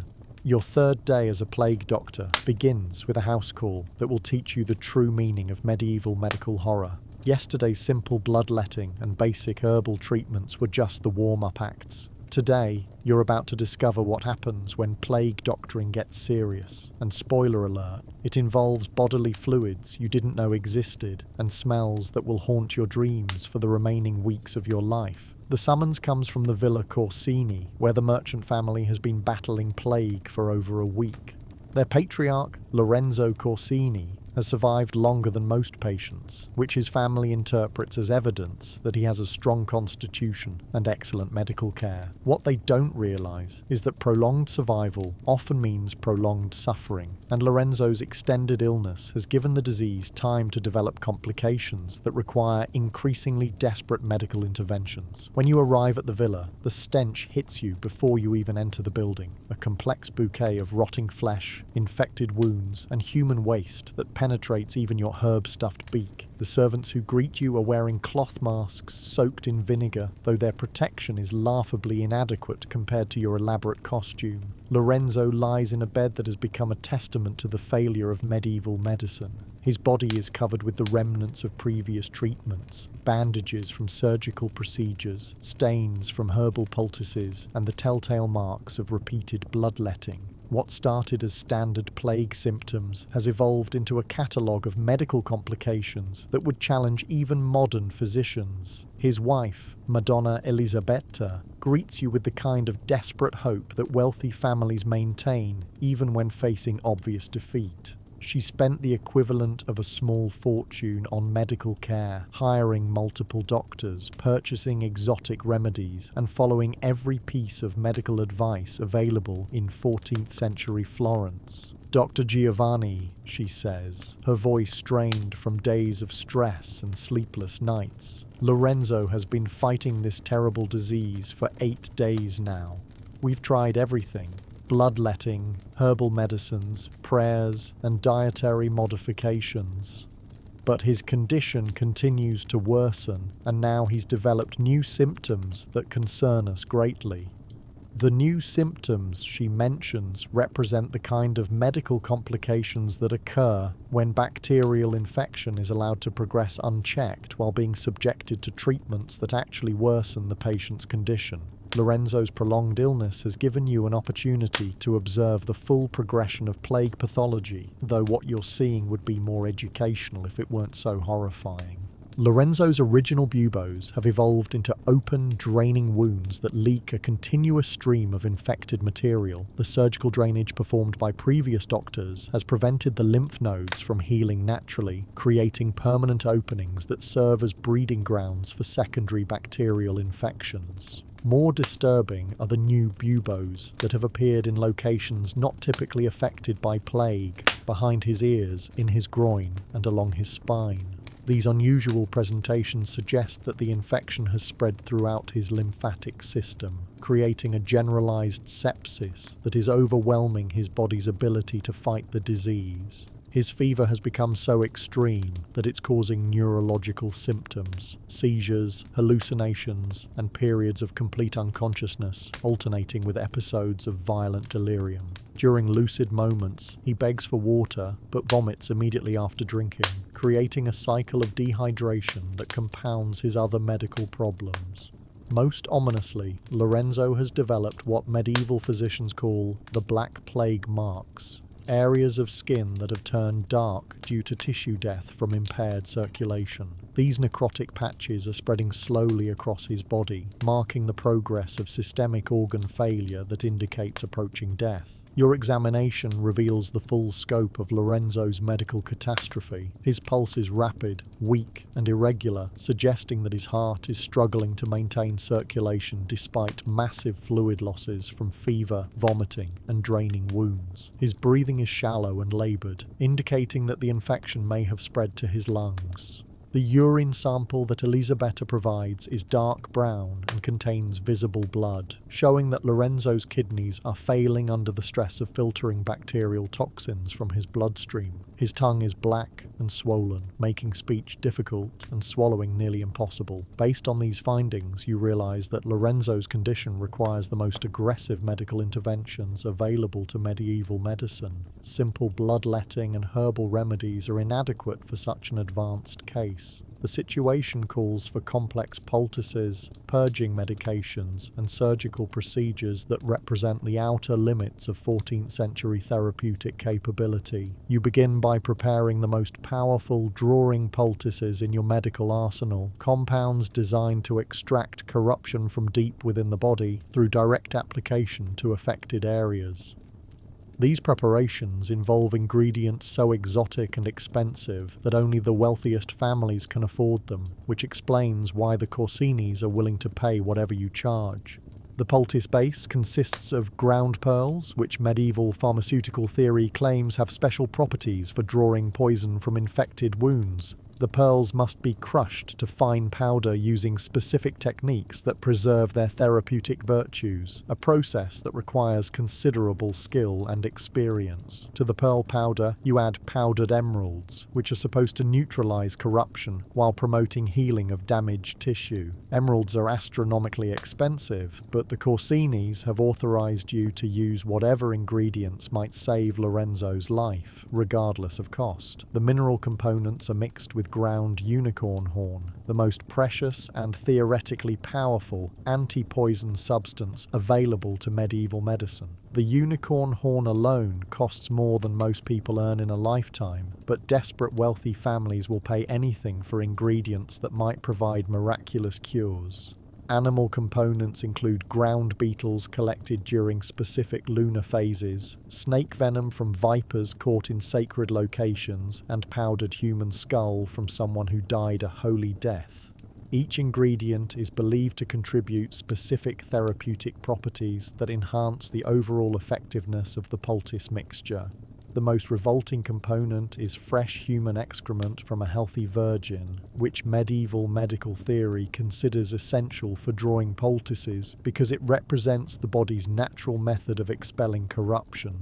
Your third day as a plague doctor begins with a house call that will teach you the true meaning of medieval medical horror. Yesterday's simple bloodletting and basic herbal treatments were just the warm-up acts. Today, you're about to discover what happens when plague doctoring gets serious. And spoiler alert, it involves bodily fluids you didn't know existed and smells that will haunt your dreams for the remaining weeks of your life. The summons comes from the Villa Corsini, where the merchant family has been battling plague for over a week. Their patriarch, Lorenzo Corsini, has survived longer than most patients, which his family interprets as evidence that he has a strong constitution and excellent medical care. What they don't realize is that prolonged survival often means prolonged suffering, and Lorenzo's extended illness has given the disease time to develop complications that require increasingly desperate medical interventions. When you arrive at the villa, the stench hits you before you even enter the building, a complex bouquet of rotting flesh, infected wounds, and human waste that penetrates even your herb-stuffed beak. The servants who greet you are wearing cloth masks soaked in vinegar, though their protection is laughably inadequate compared to your elaborate costume. Lorenzo lies in a bed that has become a testament to the failure of medieval medicine. His body is covered with the remnants of previous treatments, bandages from surgical procedures, stains from herbal poultices, and the telltale marks of repeated bloodletting. What started as standard plague symptoms has evolved into a catalogue of medical complications that would challenge even modern physicians. His wife, Madonna Elisabetta, greets you with the kind of desperate hope that wealthy families maintain even when facing obvious defeat. She spent the equivalent of a small fortune on medical care, hiring multiple doctors, purchasing exotic remedies, and following every piece of medical advice available in 14th century Florence. Dr. Giovanni, she says, her voice strained from days of stress and sleepless nights. Lorenzo has been fighting this terrible disease for 8 days now. We've tried everything. Bloodletting, herbal medicines, prayers, and dietary modifications. But his condition continues to worsen, and now he's developed new symptoms that concern us greatly. The new symptoms she mentions represent the kind of medical complications that occur when bacterial infection is allowed to progress unchecked while being subjected to treatments that actually worsen the patient's condition. Lorenzo's prolonged illness has given you an opportunity to observe the full progression of plague pathology, though what you're seeing would be more educational if it weren't so horrifying. Lorenzo's original buboes have evolved into open, draining wounds that leak a continuous stream of infected material. The surgical drainage performed by previous doctors has prevented the lymph nodes from healing naturally, creating permanent openings that serve as breeding grounds for secondary bacterial infections. More disturbing are the new buboes that have appeared in locations not typically affected by plague, behind his ears, in his groin, and along his spine. These unusual presentations suggest that the infection has spread throughout his lymphatic system, creating a generalized sepsis that is overwhelming his body's ability to fight the disease. His fever has become so extreme that it's causing neurological symptoms, seizures, hallucinations, and periods of complete unconsciousness, alternating with episodes of violent delirium. During lucid moments, he begs for water but vomits immediately after drinking, creating a cycle of dehydration that compounds his other medical problems. Most ominously, Lorenzo has developed what medieval physicians call the Black Plague marks. Areas of skin that have turned dark due to tissue death from impaired circulation. These necrotic patches are spreading slowly across his body, marking the progress of systemic organ failure that indicates approaching death. Your examination reveals the full scope of Lorenzo's medical catastrophe. His pulse is rapid, weak, and irregular, suggesting that his heart is struggling to maintain circulation despite massive fluid losses from fever, vomiting, and draining wounds. His breathing is shallow and labored, indicating that the infection may have spread to his lungs. The urine sample that Elisabetta provides is dark brown and contains visible blood, showing that Lorenzo's kidneys are failing under the stress of filtering bacterial toxins from his bloodstream. His tongue is black and swollen, making speech difficult and swallowing nearly impossible. Based on these findings, you realize that Lorenzo's condition requires the most aggressive medical interventions available to medieval medicine. Simple bloodletting and herbal remedies are inadequate for such an advanced case. The situation calls for complex poultices, purging medications, and surgical procedures that represent the outer limits of 14th century therapeutic capability. You begin by preparing the most powerful drawing poultices in your medical arsenal, compounds designed to extract corruption from deep within the body through direct application to affected areas. These preparations involve ingredients so exotic and expensive that only the wealthiest families can afford them, which explains why the Corsinis are willing to pay whatever you charge. The poultice base consists of ground pearls, which medieval pharmaceutical theory claims have special properties for drawing poison from infected wounds. The pearls must be crushed to fine powder using specific techniques that preserve their therapeutic virtues, a process that requires considerable skill and experience. To the pearl powder, you add powdered emeralds, which are supposed to neutralize corruption while promoting healing of damaged tissue. Emeralds are astronomically expensive, but the Corsinis have authorized you to use whatever ingredients might save Lorenzo's life, regardless of cost. The mineral components are mixed with ground unicorn horn, the most precious and theoretically powerful anti-poison substance available to medieval medicine. The unicorn horn alone costs more than most people earn in a lifetime, but desperate wealthy families will pay anything for ingredients that might provide miraculous cures. Animal components include ground beetles collected during specific lunar phases, snake venom from vipers caught in sacred locations, and powdered human skull from someone who died a holy death. Each ingredient is believed to contribute specific therapeutic properties that enhance the overall effectiveness of the poultice mixture. The most revolting component is fresh human excrement from a healthy virgin, which medieval medical theory considers essential for drawing poultices because it represents the body's natural method of expelling corruption.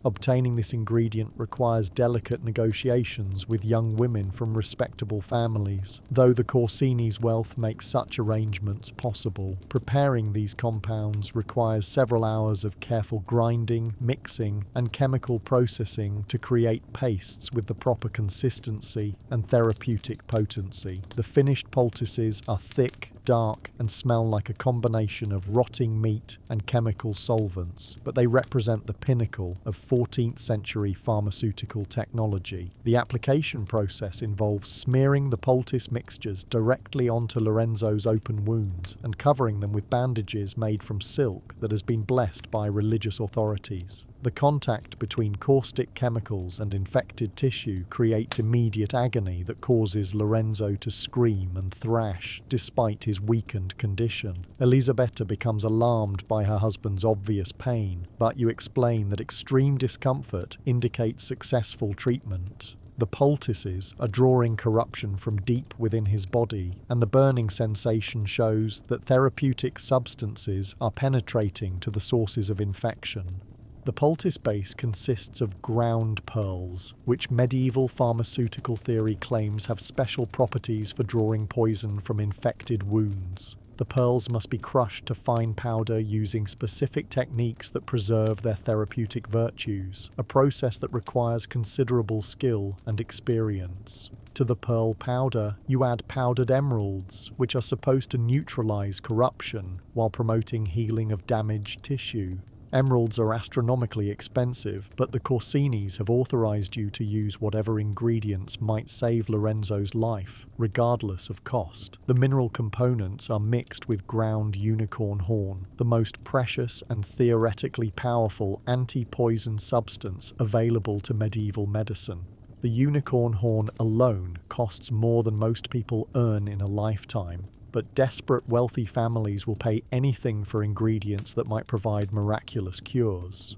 Obtaining this ingredient requires delicate negotiations with young women from respectable families, though the Corsini's wealth makes such arrangements possible. Preparing these compounds requires several hours of careful grinding, mixing, and chemical processing to create pastes with the proper consistency and therapeutic potency. The finished poultices are thick, dark, and smell like a combination of rotting meat and chemical solvents, but they represent the pinnacle of 14th century pharmaceutical technology. The application process involves smearing the poultice mixtures directly onto Lorenzo's open wounds and covering them with bandages made from silk that has been blessed by religious authorities. The contact between caustic chemicals and infected tissue creates immediate agony that causes Lorenzo to scream and thrash despite his weakened condition. Elisabetta becomes alarmed by her husband's obvious pain, but you explain that extreme discomfort indicates successful treatment. The poultices are drawing corruption from deep within his body, and the burning sensation shows that therapeutic substances are penetrating to the sources of infection. The poultice base consists of ground pearls, which medieval pharmaceutical theory claims have special properties for drawing poison from infected wounds. The pearls must be crushed to fine powder using specific techniques that preserve their therapeutic virtues, a process that requires considerable skill and experience. To the pearl powder, you add powdered emeralds, which are supposed to neutralize corruption while promoting healing of damaged tissue. Emeralds are astronomically expensive, but the Corsinis have authorized you to use whatever ingredients might save Lorenzo's life, regardless of cost. The mineral components are mixed with ground unicorn horn, the most precious and theoretically powerful anti-poison substance available to medieval medicine. The unicorn horn alone costs more than most people earn in a lifetime, but desperate wealthy families will pay anything for ingredients that might provide miraculous cures.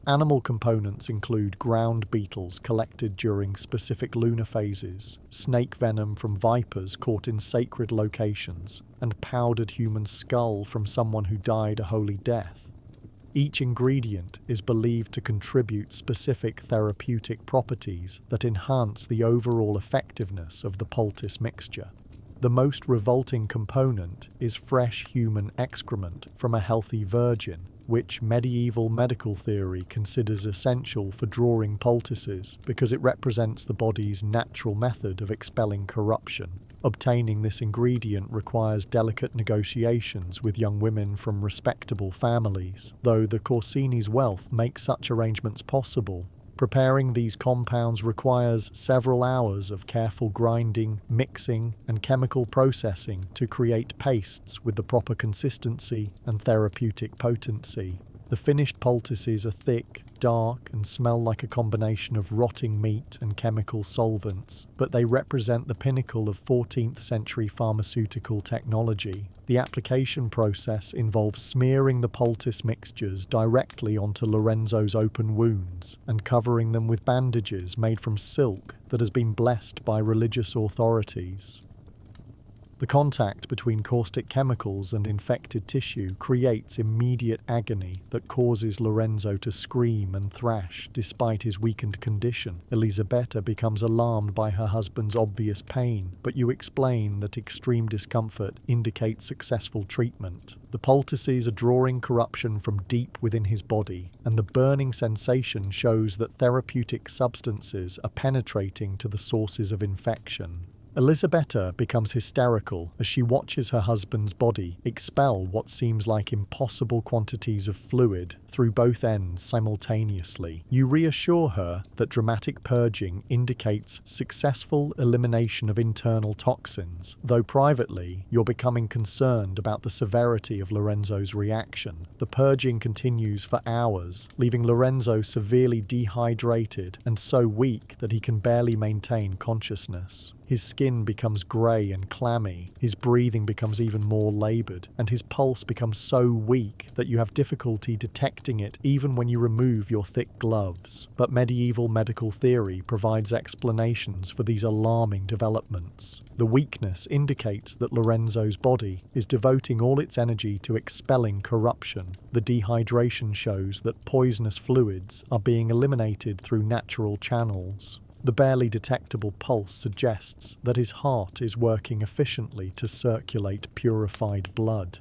Animal components include ground beetles collected during specific lunar phases, snake venom from vipers caught in sacred locations, and powdered human skull from someone who died a holy death. Each ingredient is believed to contribute specific therapeutic properties that enhance the overall effectiveness of the poultice mixture. The most revolting component is fresh human excrement from a healthy virgin, which medieval medical theory considers essential for drawing poultices because it represents the body's natural method of expelling corruption. Obtaining this ingredient requires delicate negotiations with young women from respectable families, though the Corsini's wealth makes such arrangements possible. Preparing these compounds requires several hours of careful grinding, mixing, and chemical processing to create pastes with the proper consistency and therapeutic potency. The finished poultices are thick, dark, and smell like a combination of rotting meat and chemical solvents, but they represent the pinnacle of 14th century pharmaceutical technology. The application process involves smearing the poultice mixtures directly onto Lorenzo's open wounds and covering them with bandages made from silk that has been blessed by religious authorities. The contact between caustic chemicals and infected tissue creates immediate agony that causes Lorenzo to scream and thrash despite his weakened condition. Elisabetta becomes alarmed by her husband's obvious pain, but you explain that extreme discomfort indicates successful treatment. The poultices are drawing corruption from deep within his body, and the burning sensation shows that therapeutic substances are penetrating to the sources of infection. Elisabetta becomes hysterical as she watches her husband's body expel what seems like impossible quantities of fluid through both ends simultaneously. You reassure her that dramatic purging indicates successful elimination of internal toxins, though privately you're becoming concerned about the severity of Lorenzo's reaction. The purging continues for hours, leaving Lorenzo severely dehydrated and so weak that he can barely maintain consciousness. His skin becomes grey and clammy, his breathing becomes even more laboured, and his pulse becomes so weak that you have difficulty detecting it even when you remove your thick gloves. But medieval medical theory provides explanations for these alarming developments. The weakness indicates that Lorenzo's body is devoting all its energy to expelling corruption. The dehydration shows that poisonous fluids are being eliminated through natural channels. The barely detectable pulse suggests that his heart is working efficiently to circulate purified blood.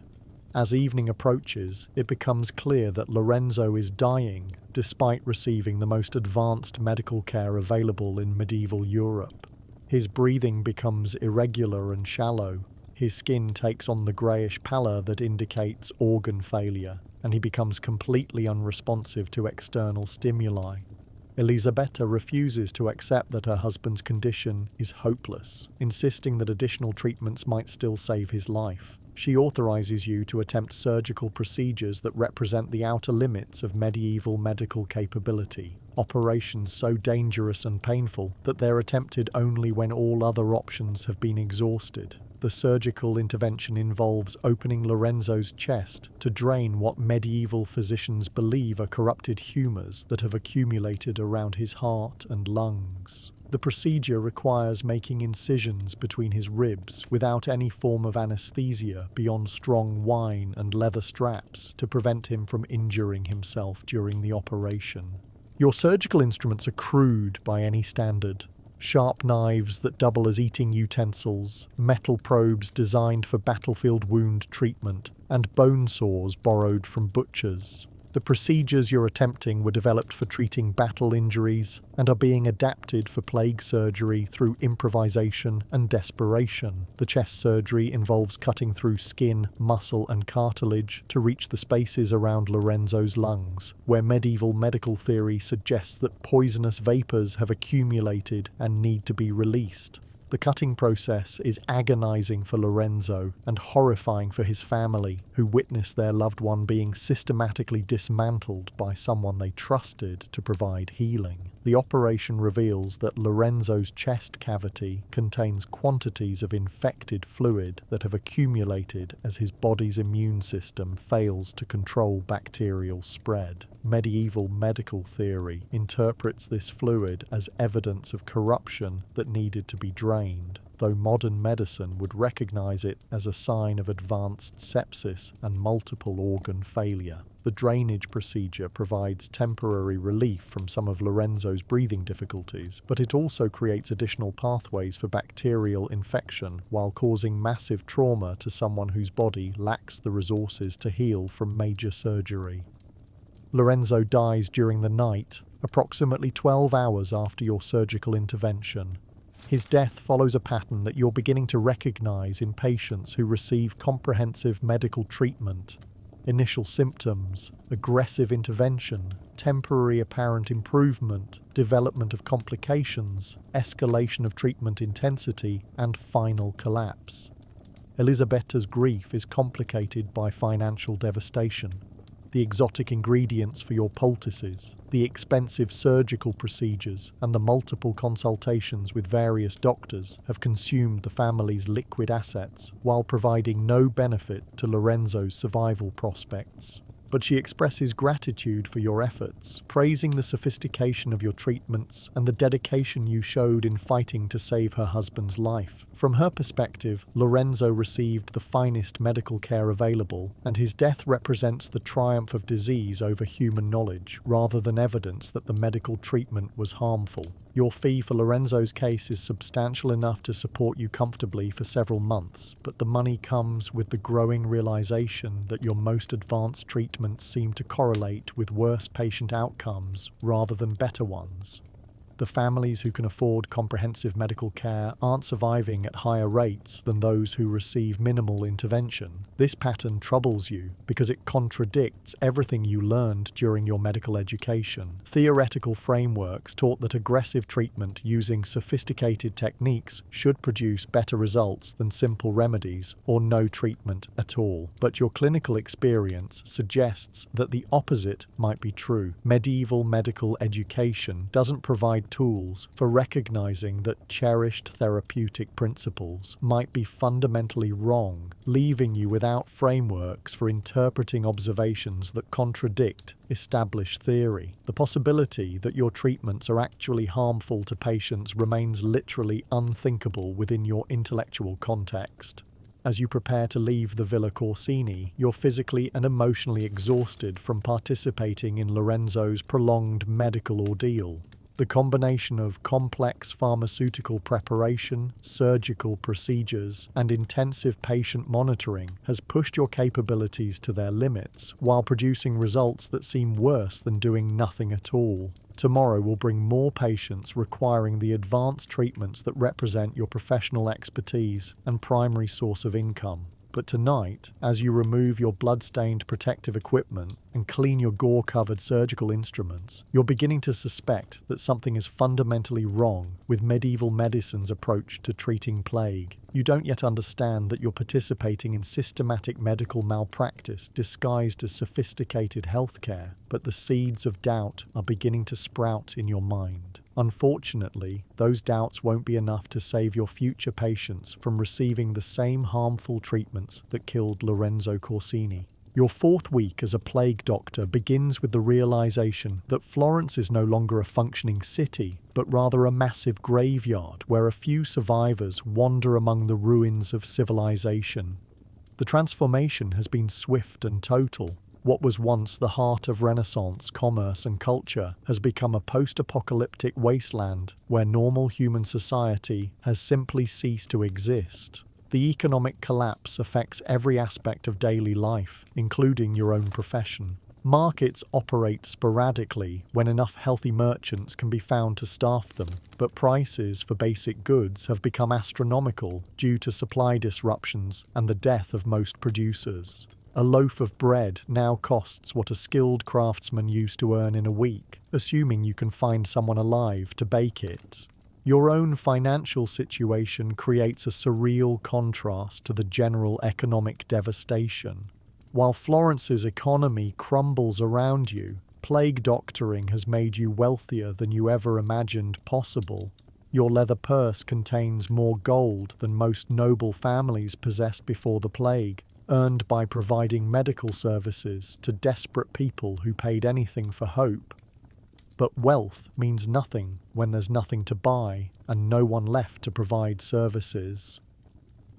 As evening approaches, it becomes clear that Lorenzo is dying despite receiving the most advanced medical care available in medieval Europe. His breathing becomes irregular and shallow. His skin takes on the greyish pallor that indicates organ failure, and he becomes completely unresponsive to external stimuli. Elisabetta refuses to accept that her husband's condition is hopeless, insisting that additional treatments might still save his life. She authorises you to attempt surgical procedures that represent the outer limits of medieval medical capability, operations so dangerous and painful that they're attempted only when all other options have been exhausted. The surgical intervention involves opening Lorenzo's chest to drain what medieval physicians believe are corrupted humours that have accumulated around his heart and lungs. The procedure requires making incisions between his ribs without any form of anaesthesia beyond strong wine and leather straps to prevent him from injuring himself during the operation. Your surgical instruments are crude by any standard. Sharp knives that double as eating utensils, metal probes designed for battlefield wound treatment, and bone saws borrowed from butchers. The procedures you're attempting were developed for treating battle injuries and are being adapted for plague surgery through improvisation and desperation. The chest surgery involves cutting through skin, muscle, and cartilage to reach the spaces around Lorenzo's lungs, where medieval medical theory suggests that poisonous vapors have accumulated and need to be released. The cutting process is agonizing for Lorenzo and horrifying for his family, who witness their loved one being systematically dismantled by someone they trusted to provide healing. The operation reveals that Lorenzo's chest cavity contains quantities of infected fluid that have accumulated as his body's immune system fails to control bacterial spread. Medieval medical theory interprets this fluid as evidence of corruption that needed to be drained, though modern medicine would recognize it as a sign of advanced sepsis and multiple organ failure. The drainage procedure provides temporary relief from some of Lorenzo's breathing difficulties, but it also creates additional pathways for bacterial infection while causing massive trauma to someone whose body lacks the resources to heal from major surgery. Lorenzo dies during the night, approximately 12 hours after your surgical intervention. His death follows a pattern that you're beginning to recognize in patients who receive comprehensive medical treatment. Initial symptoms, aggressive intervention, temporary apparent improvement, development of complications, escalation of treatment intensity, and final collapse. Elisabetta's grief is complicated by financial devastation. The exotic ingredients for your poultices, the expensive surgical procedures, and the multiple consultations with various doctors have consumed the family's liquid assets while providing no benefit to Lorenzo's survival prospects. But she expresses gratitude for your efforts, praising the sophistication of your treatments and the dedication you showed in fighting to save her husband's life. From her perspective, Lorenzo received the finest medical care available, and his death represents the triumph of disease over human knowledge, rather than evidence that the medical treatment was harmful. Your fee for Lorenzo's case is substantial enough to support you comfortably for several months, but the money comes with the growing realization that your most advanced treatments seem to correlate with worse patient outcomes rather than better ones. The families who can afford comprehensive medical care aren't surviving at higher rates than those who receive minimal intervention. This pattern troubles you because it contradicts everything you learned during your medical education. Theoretical frameworks taught that aggressive treatment using sophisticated techniques should produce better results than simple remedies or no treatment at all. But your clinical experience suggests that the opposite might be true. Medieval medical education doesn't provide provide tools for recognizing that cherished therapeutic principles might be fundamentally wrong, leaving you without frameworks for interpreting observations that contradict established theory. The possibility that your treatments are actually harmful to patients remains literally unthinkable within your intellectual context. As you prepare to leave the Villa Corsini, you're physically and emotionally exhausted from participating in Lorenzo's prolonged medical ordeal. The combination of complex pharmaceutical preparation, surgical procedures, and intensive patient monitoring has pushed your capabilities to their limits, while producing results that seem worse than doing nothing at all. Tomorrow will bring more patients requiring the advanced treatments that represent your professional expertise and primary source of income. But tonight, as you remove your blood-stained protective equipment and clean your gore-covered surgical instruments, you're beginning to suspect that something is fundamentally wrong with medieval medicine's approach to treating plague. You don't yet understand that you're participating in systematic medical malpractice disguised as sophisticated healthcare, but the seeds of doubt are beginning to sprout in your mind. Unfortunately, those doubts won't be enough to save your future patients from receiving the same harmful treatments that killed Lorenzo Corsini. Your fourth week as a plague doctor begins with the realization that Florence is no longer a functioning city, but rather a massive graveyard where a few survivors wander among the ruins of civilization. The transformation has been swift and total. What was once the heart of Renaissance commerce and culture has become a post-apocalyptic wasteland where normal human society has simply ceased to exist. The economic collapse affects every aspect of daily life, including your own profession. Markets operate sporadically when enough healthy merchants can be found to staff them, but prices for basic goods have become astronomical due to supply disruptions and the death of most producers. A loaf of bread now costs what a skilled craftsman used to earn in a week, assuming you can find someone alive to bake it. Your own financial situation creates a surreal contrast to the general economic devastation. While Florence's economy crumbles around you, plague doctoring has made you wealthier than you ever imagined possible. Your leather purse contains more gold than most noble families possessed before the plague, earned by providing medical services to desperate people who paid anything for hope. But wealth means nothing when there's nothing to buy and no one left to provide services.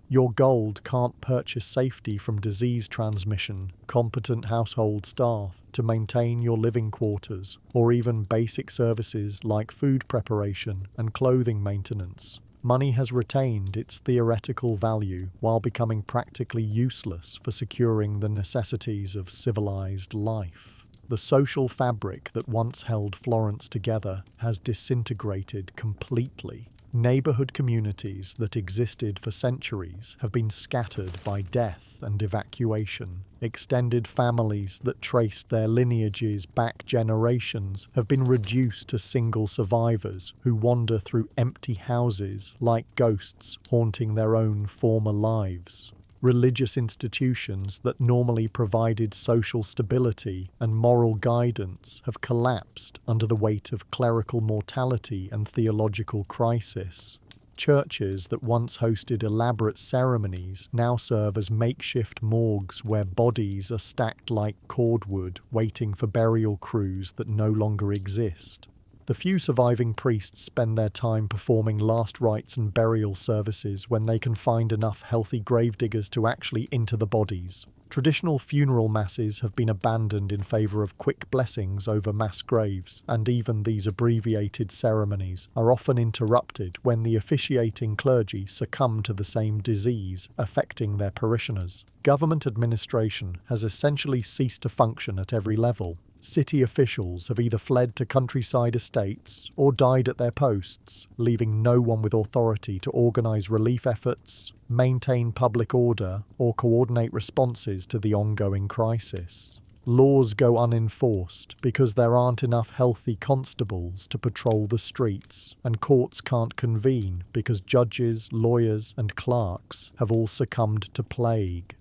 Your gold can't purchase safety from disease transmission, competent household staff to maintain your living quarters, or even basic services like food preparation and clothing maintenance. Money has retained its theoretical value while becoming practically useless for securing the necessities of civilized life. The social fabric that once held Florence together has disintegrated completely. Neighborhood communities that existed for centuries have been scattered by death and evacuation. Extended families that traced their lineages back generations have been reduced to single survivors who wander through empty houses like ghosts haunting their own former lives. Religious institutions that normally provided social stability and moral guidance have collapsed under the weight of clerical mortality and theological crisis. Churches that once hosted elaborate ceremonies now serve as makeshift morgues where bodies are stacked like cordwood waiting for burial crews that no longer exist. The few surviving priests spend their time performing last rites and burial services when they can find enough healthy gravediggers to actually inter the bodies. Traditional funeral masses have been abandoned in favour of quick blessings over mass graves, and even these abbreviated ceremonies are often interrupted when the officiating clergy succumb to the same disease affecting their parishioners. Government administration has essentially ceased to function at every level. City officials have either fled to countryside estates or died at their posts, leaving no one with authority to organise relief efforts, maintain public order, or coordinate responses to the ongoing crisis. Laws go unenforced because there aren't enough healthy constables to patrol the streets, and courts can't convene because judges, lawyers, and clerks have all succumbed to plague.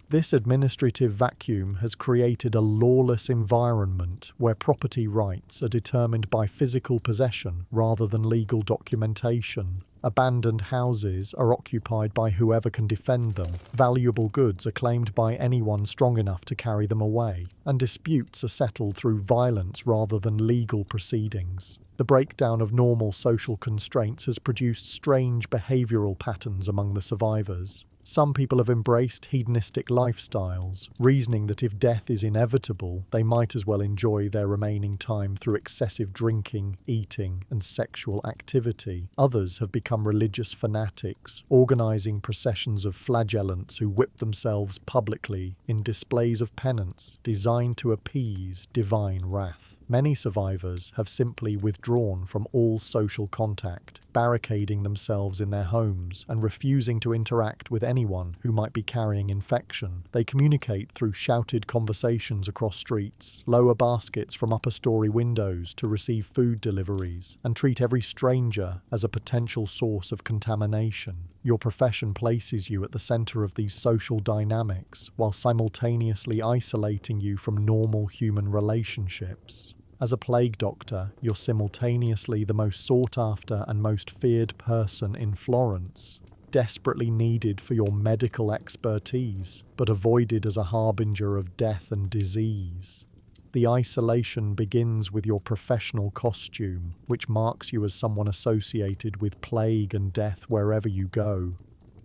This administrative vacuum has created a lawless environment where property rights are determined by physical possession rather than legal documentation. Abandoned houses are occupied by whoever can defend them, valuable goods are claimed by anyone strong enough to carry them away, and disputes are settled through violence rather than legal proceedings. The breakdown of normal social constraints has produced strange behavioral patterns among the survivors. Some people have embraced hedonistic lifestyles, reasoning that if death is inevitable, they might as well enjoy their remaining time through excessive drinking, eating, and sexual activity. Others have become religious fanatics, organizing processions of flagellants who whip themselves publicly in displays of penance designed to appease divine wrath. Many survivors have simply withdrawn from all social contact, barricading themselves in their homes and refusing to interact with anyone who might be carrying infection. They communicate through shouted conversations across streets, lower baskets from upper-story windows to receive food deliveries, and treat every stranger as a potential source of contamination. Your profession places you at the center of these social dynamics, while simultaneously isolating you from normal human relationships. As a plague doctor, you're simultaneously the most sought-after and most feared person in Florence, desperately needed for your medical expertise, but avoided as a harbinger of death and disease. The isolation begins with your professional costume, which marks you as someone associated with plague and death wherever you go.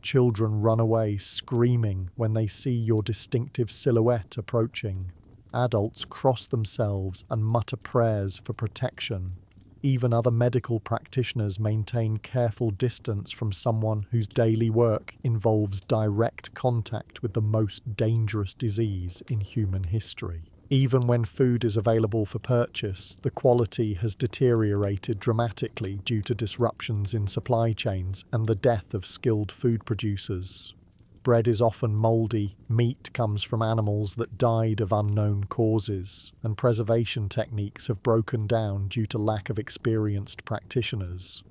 Children run away screaming when they see your distinctive silhouette approaching. Adults cross themselves and mutter prayers for protection. Even other medical practitioners maintain careful distance from someone whose daily work involves direct contact with the most dangerous disease in human history. Even when food is available for purchase, the quality has deteriorated dramatically due to disruptions in supply chains and the death of skilled food producers. Bread is often mouldy, meat comes from animals that died of unknown causes, and preservation techniques have broken down due to lack of experienced practitioners.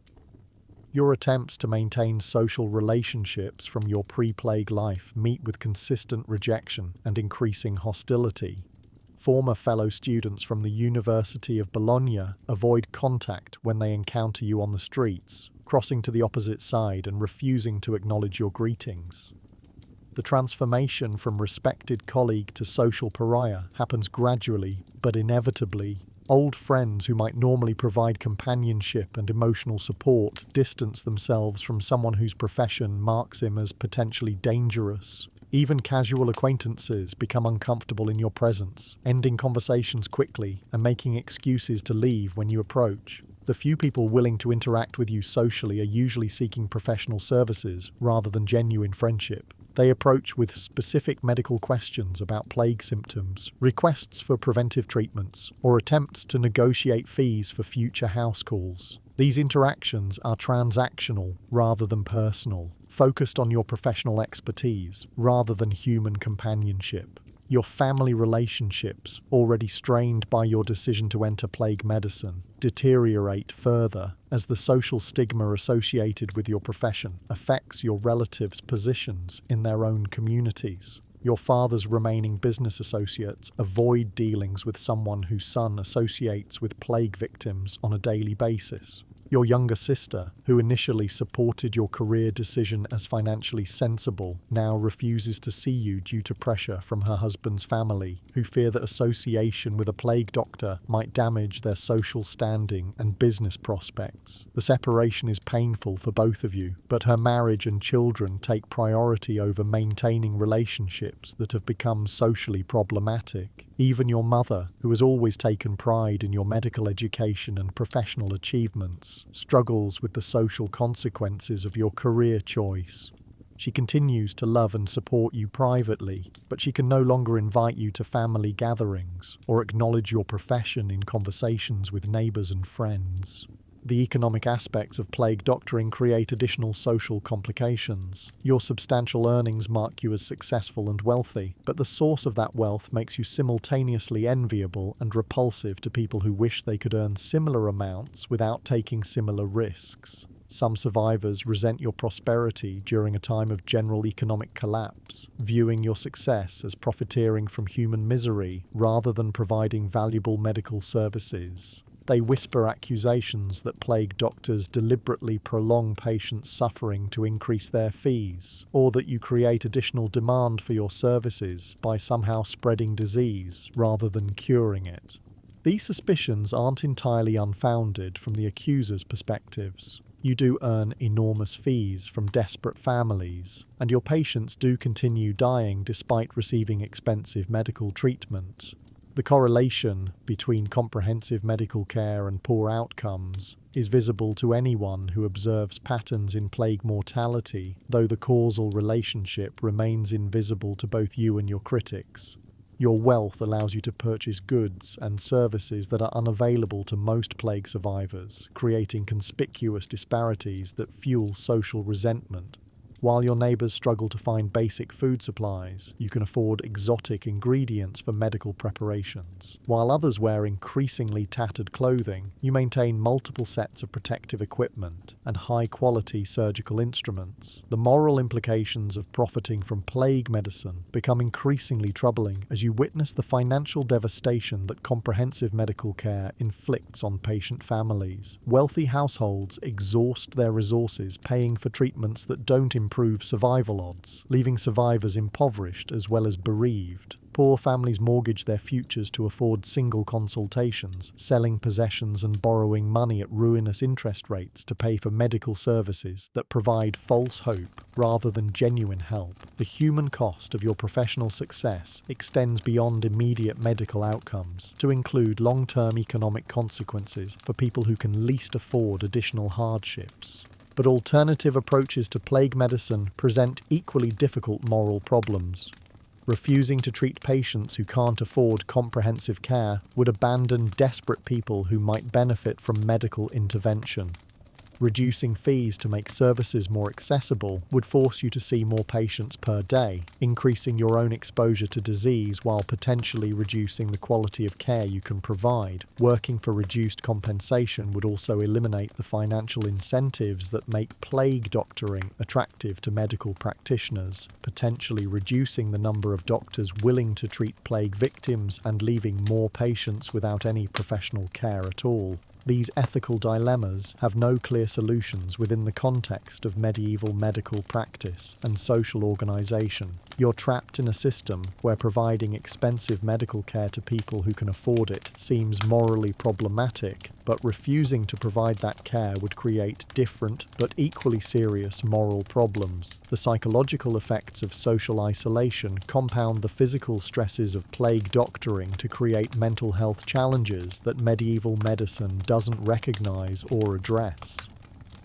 Your attempts to maintain social relationships from your pre-plague life meet with consistent rejection and increasing hostility. Former fellow students from the University of Bologna avoid contact when they encounter you on the streets, crossing to the opposite side and refusing to acknowledge your greetings. The transformation from respected colleague to social pariah happens gradually, but inevitably. Old friends who might normally provide companionship and emotional support distance themselves from someone whose profession marks him as potentially dangerous. Even casual acquaintances become uncomfortable in your presence, ending conversations quickly and making excuses to leave when you approach. The few people willing to interact with you socially are usually seeking professional services rather than genuine friendship. They approach with specific medical questions about plague symptoms, requests for preventive treatments, or attempts to negotiate fees for future house calls. These interactions are transactional rather than personal, focused on your professional expertise rather than human companionship. Your family relationships, already strained by your decision to enter plague medicine, deteriorate further as the social stigma associated with your profession affects your relatives' positions in their own communities. Your father's remaining business associates avoid dealings with someone whose son associates with plague victims on a daily basis. Your younger sister, who initially supported your career decision as financially sensible, now refuses to see you due to pressure from her husband's family, who fear that association with a plague doctor might damage their social standing and business prospects. The separation is painful for both of you, but her marriage and children take priority over maintaining relationships that have become socially problematic. Even your mother, who has always taken pride in your medical education and professional achievements, struggles with the social consequences of your career choice. She continues to love and support you privately, but she can no longer invite you to family gatherings or acknowledge your profession in conversations with neighbors and friends. The economic aspects of plague doctoring create additional social complications. Your substantial earnings mark you as successful and wealthy, but the source of that wealth makes you simultaneously enviable and repulsive to people who wish they could earn similar amounts without taking similar risks. Some survivors resent your prosperity during a time of general economic collapse, viewing your success as profiteering from human misery rather than providing valuable medical services. They whisper accusations that plague doctors deliberately prolong patients' suffering to increase their fees, or that you create additional demand for your services by somehow spreading disease rather than curing it. These suspicions aren't entirely unfounded from the accuser's perspectives. You do earn enormous fees from desperate families, and your patients do continue dying despite receiving expensive medical treatment. The correlation between comprehensive medical care and poor outcomes is visible to anyone who observes patterns in plague mortality, though the causal relationship remains invisible to both you and your critics. Your wealth allows you to purchase goods and services that are unavailable to most plague survivors, creating conspicuous disparities that fuel social resentment. While your neighbors struggle to find basic food supplies, you can afford exotic ingredients for medical preparations. While others wear increasingly tattered clothing, you maintain multiple sets of protective equipment and high-quality surgical instruments. The moral implications of profiting from plague medicine become increasingly troubling as you witness the financial devastation that comprehensive medical care inflicts on patient families. Wealthy households exhaust their resources paying for treatments that don't improve survival odds, leaving survivors impoverished as well as bereaved. Poor families mortgage their futures to afford single consultations, selling possessions and borrowing money at ruinous interest rates to pay for medical services that provide false hope rather than genuine help. The human cost of your professional success extends beyond immediate medical outcomes to include long-term economic consequences for people who can least afford additional hardships. But alternative approaches to plague medicine present equally difficult moral problems. Refusing to treat patients who can't afford comprehensive care would abandon desperate people who might benefit from medical intervention. Reducing fees to make services more accessible would force you to see more patients per day, increasing your own exposure to disease while potentially reducing the quality of care you can provide. Working for reduced compensation would also eliminate the financial incentives that make plague doctoring attractive to medical practitioners, potentially reducing the number of doctors willing to treat plague victims and leaving more patients without any professional care at all. These ethical dilemmas have no clear solutions within the context of medieval medical practice and social organization. You're trapped in a system where providing expensive medical care to people who can afford it seems morally problematic, but refusing to provide that care would create different but equally serious moral problems. The psychological effects of social isolation compound the physical stresses of plague doctoring to create mental health challenges that medieval medicine doesn't recognize or address.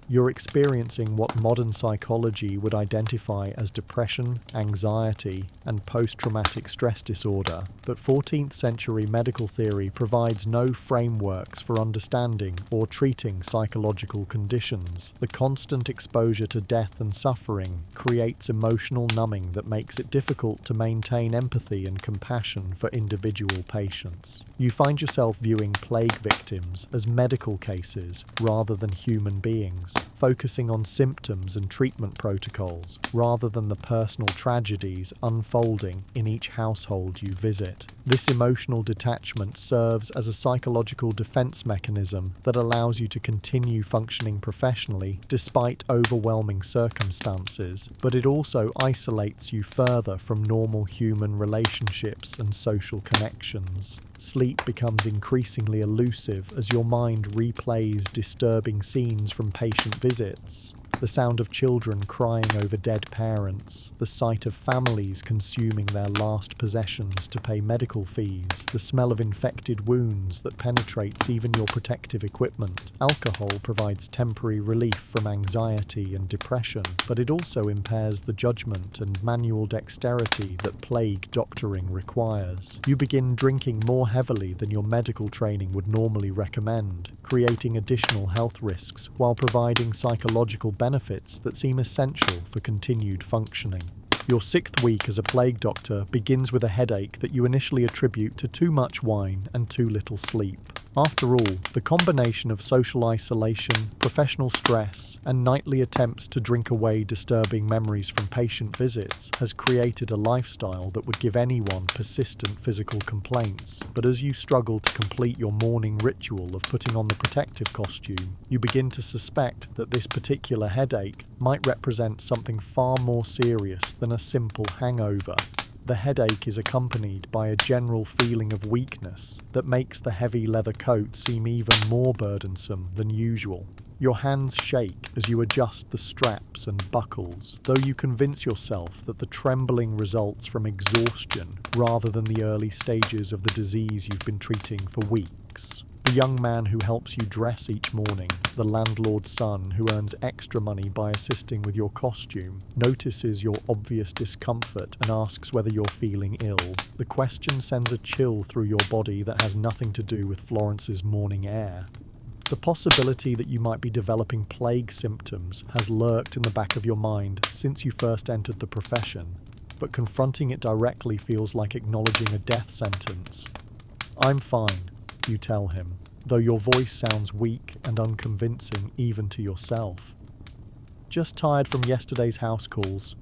You're experiencing what modern psychology would identify as depression, anxiety, and post-traumatic stress disorder, but 14th century medical theory provides no frameworks for understanding or treating psychological conditions. The constant exposure to death and suffering creates emotional numbing that makes it difficult to maintain empathy and compassion for individual patients. You find yourself viewing plague victims as medical cases rather than human beings, focusing on symptoms and treatment protocols rather than the personal tragedies unfolding in each household you visit. This emotional detachment serves as a psychological defense mechanism that allows you to continue functioning professionally despite overwhelming circumstances, but it also isolates you further from normal human relationships and social connections. Sleep becomes increasingly elusive as your mind replays disturbing scenes from patient visits. The sound of children crying over dead parents, the sight of families consuming their last possessions to pay medical fees, the smell of infected wounds that penetrates even your protective equipment. Alcohol provides temporary relief from anxiety and depression, but it also impairs the judgment and manual dexterity that plague doctoring requires. You begin drinking more heavily than your medical training would normally recommend, creating additional health risks while providing psychological benefits that seem essential for continued functioning. Your 6th week as a plague doctor begins with a headache that you initially attribute to too much wine and too little sleep. After all, the combination of social isolation, professional stress, and nightly attempts to drink away disturbing memories from patient visits has created a lifestyle that would give anyone persistent physical complaints. But as you struggle to complete your morning ritual of putting on the protective costume, you begin to suspect that this particular headache might represent something far more serious than a simple hangover. The headache is accompanied by a general feeling of weakness that makes the heavy leather coat seem even more burdensome than usual. Your hands shake as you adjust the straps and buckles, though you convince yourself that the trembling results from exhaustion rather than the early stages of the disease you've been treating for weeks. The young man who helps you dress each morning, the landlord's son who earns extra money by assisting with your costume, notices your obvious discomfort and asks whether you're feeling ill. The question sends a chill through your body that has nothing to do with Florence's morning air. The possibility that you might be developing plague symptoms has lurked in the back of your mind since you first entered the profession, but confronting it directly feels like acknowledging a death sentence. "I'm fine," you tell him, though your voice sounds weak and unconvincing even to yourself. "Just tired from yesterday's house calls.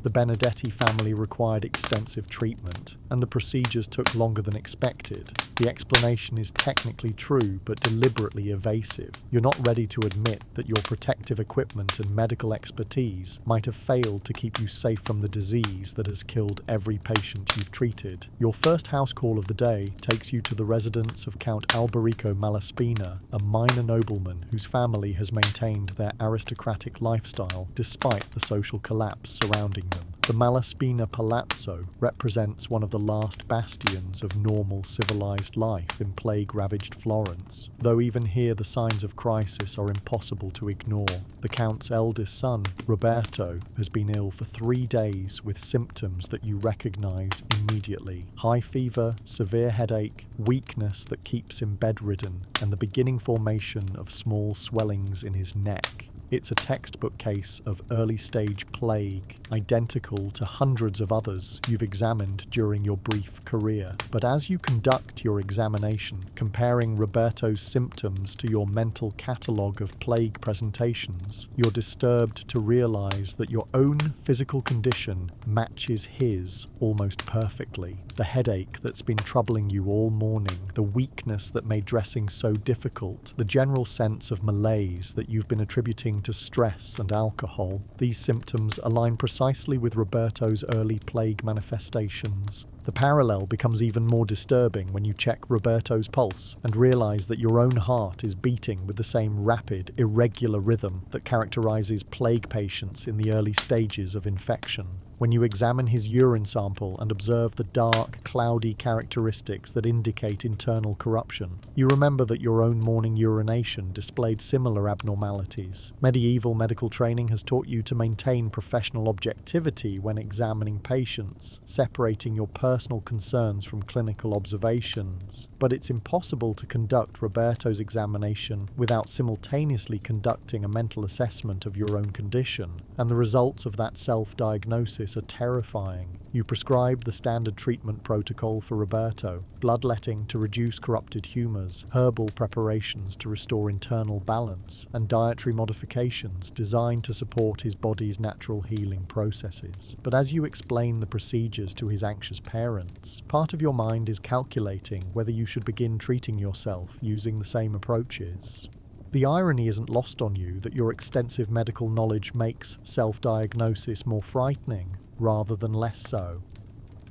The Benedetti family required extensive treatment, and the procedures took longer than expected. The explanation is technically true, but deliberately evasive. You're not ready to admit that your protective equipment and medical expertise might have failed to keep you safe from the disease that has killed every patient you've treated. Your first house call of the day takes you to the residence of Count Alberico Malaspina, a minor nobleman whose family has maintained their aristocratic lifestyle despite the social collapse surrounding them. The Malaspina Palazzo represents one of the last bastions of normal civilized life in plague-ravaged Florence, though even here the signs of crisis are impossible to ignore. The Count's eldest son, Roberto, has been ill for 3 days with symptoms that you recognize immediately: high fever, severe headache, weakness that keeps him bedridden, and the beginning formation of small swellings in his neck. It's a textbook case of early-stage plague, identical to hundreds of others you've examined during your brief career. But as you conduct your examination, comparing Roberto's symptoms to your mental catalogue of plague presentations, you're disturbed to realize that your own physical condition matches his almost perfectly. The headache that's been troubling you all morning, the weakness that made dressing so difficult, the general sense of malaise that you've been attributing to stress and alcohol. These symptoms align precisely with Roberto's early plague manifestations. The parallel becomes even more disturbing when you check Roberto's pulse and realize that your own heart is beating with the same rapid, irregular rhythm that characterizes plague patients in the early stages of infection. When you examine his urine sample and observe the dark, cloudy characteristics that indicate internal corruption, you remember that your own morning urination displayed similar abnormalities. Medieval medical training has taught you to maintain professional objectivity when examining patients, separating your personal concerns from clinical observations. But it's impossible to conduct Roberto's examination without simultaneously conducting a mental assessment of your own condition, and the results of that self-diagnosis are terrifying. You prescribe the standard treatment protocol for Roberto: bloodletting to reduce corrupted humours, herbal preparations to restore internal balance, and dietary modifications designed to support his body's natural healing processes. But as you explain the procedures to his anxious parents, part of your mind is calculating whether you should begin treating yourself using the same approaches. The irony isn't lost on you that your extensive medical knowledge makes self-diagnosis more frightening, rather than less so.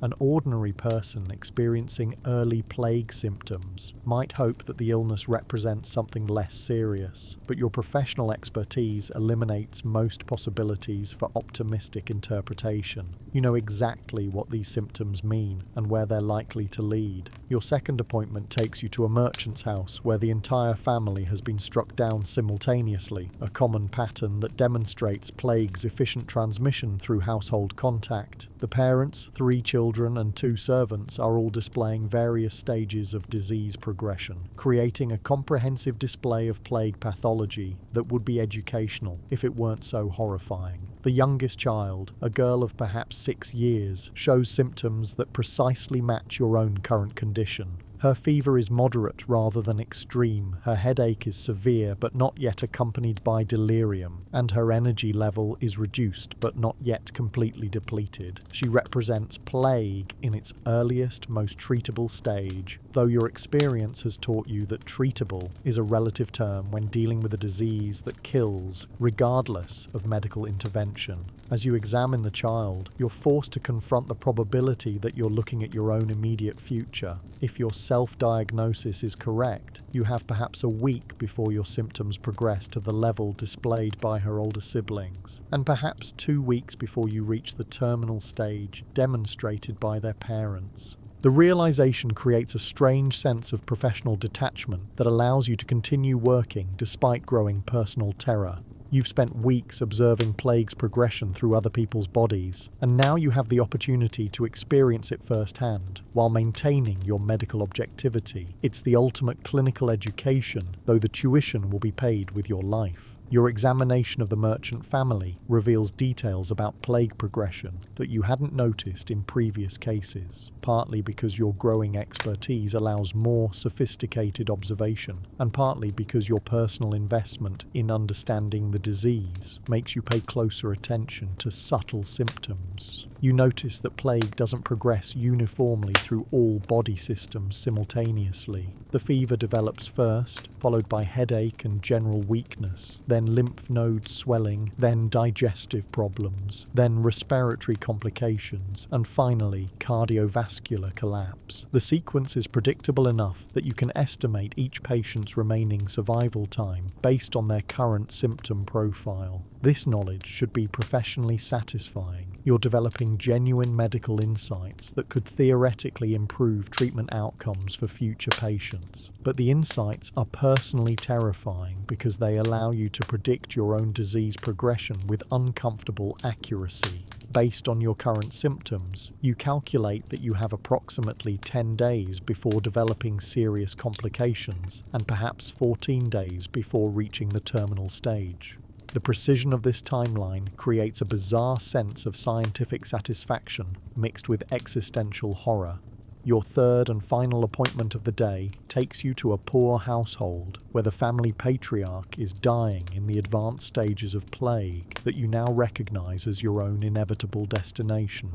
An ordinary person experiencing early plague symptoms might hope that the illness represents something less serious, but your professional expertise eliminates most possibilities for optimistic interpretation. You know exactly what these symptoms mean and where they're likely to lead. Your second appointment takes you to a merchant's house where the entire family has been struck down simultaneously, a common pattern that demonstrates plague's efficient transmission through household contact. The parents, 3 children, and 2 servants are all displaying various stages of disease progression, creating a comprehensive display of plague pathology that would be educational if it weren't so horrifying. The youngest child, a girl of perhaps 6 years, shows symptoms that precisely match your own current condition. Her fever is moderate rather than extreme, her headache is severe but not yet accompanied by delirium, and her energy level is reduced but not yet completely depleted. She represents plague in its earliest, most treatable stage, though your experience has taught you that treatable is a relative term when dealing with a disease that kills, regardless of medical intervention. As you examine the child, you're forced to confront the probability that you're looking at your own immediate future. If your self-diagnosis is correct, you have perhaps a week before your symptoms progress to the level displayed by her older siblings, and perhaps 2 weeks before you reach the terminal stage demonstrated by their parents. The realization creates a strange sense of professional detachment that allows you to continue working despite growing personal terror. You've spent weeks observing plague's progression through other people's bodies, and now you have the opportunity to experience it firsthand, while maintaining your medical objectivity. It's the ultimate clinical education, though the tuition will be paid with your life. Your examination of the merchant family reveals details about plague progression that you hadn't noticed in previous cases, partly because your growing expertise allows more sophisticated observation, and partly because your personal investment in understanding the disease makes you pay closer attention to subtle symptoms. You notice that plague doesn't progress uniformly through all body systems simultaneously. The fever develops first, followed by headache and general weakness, then lymph node swelling, then digestive problems, then respiratory complications, and finally cardiovascular collapse. The sequence is predictable enough that you can estimate each patient's remaining survival time based on their current symptom profile. This knowledge should be professionally satisfying. You're developing genuine medical insights that could theoretically improve treatment outcomes for future patients. But the insights are personally terrifying because they allow you to predict your own disease progression with uncomfortable accuracy. Based on your current symptoms, you calculate that you have approximately 10 days before developing serious complications and perhaps 14 days before reaching the terminal stage. The precision of this timeline creates a bizarre sense of scientific satisfaction mixed with existential horror. Your third and final appointment of the day takes you to a poor household where the family patriarch is dying in the advanced stages of plague that you now recognize as your own inevitable destination.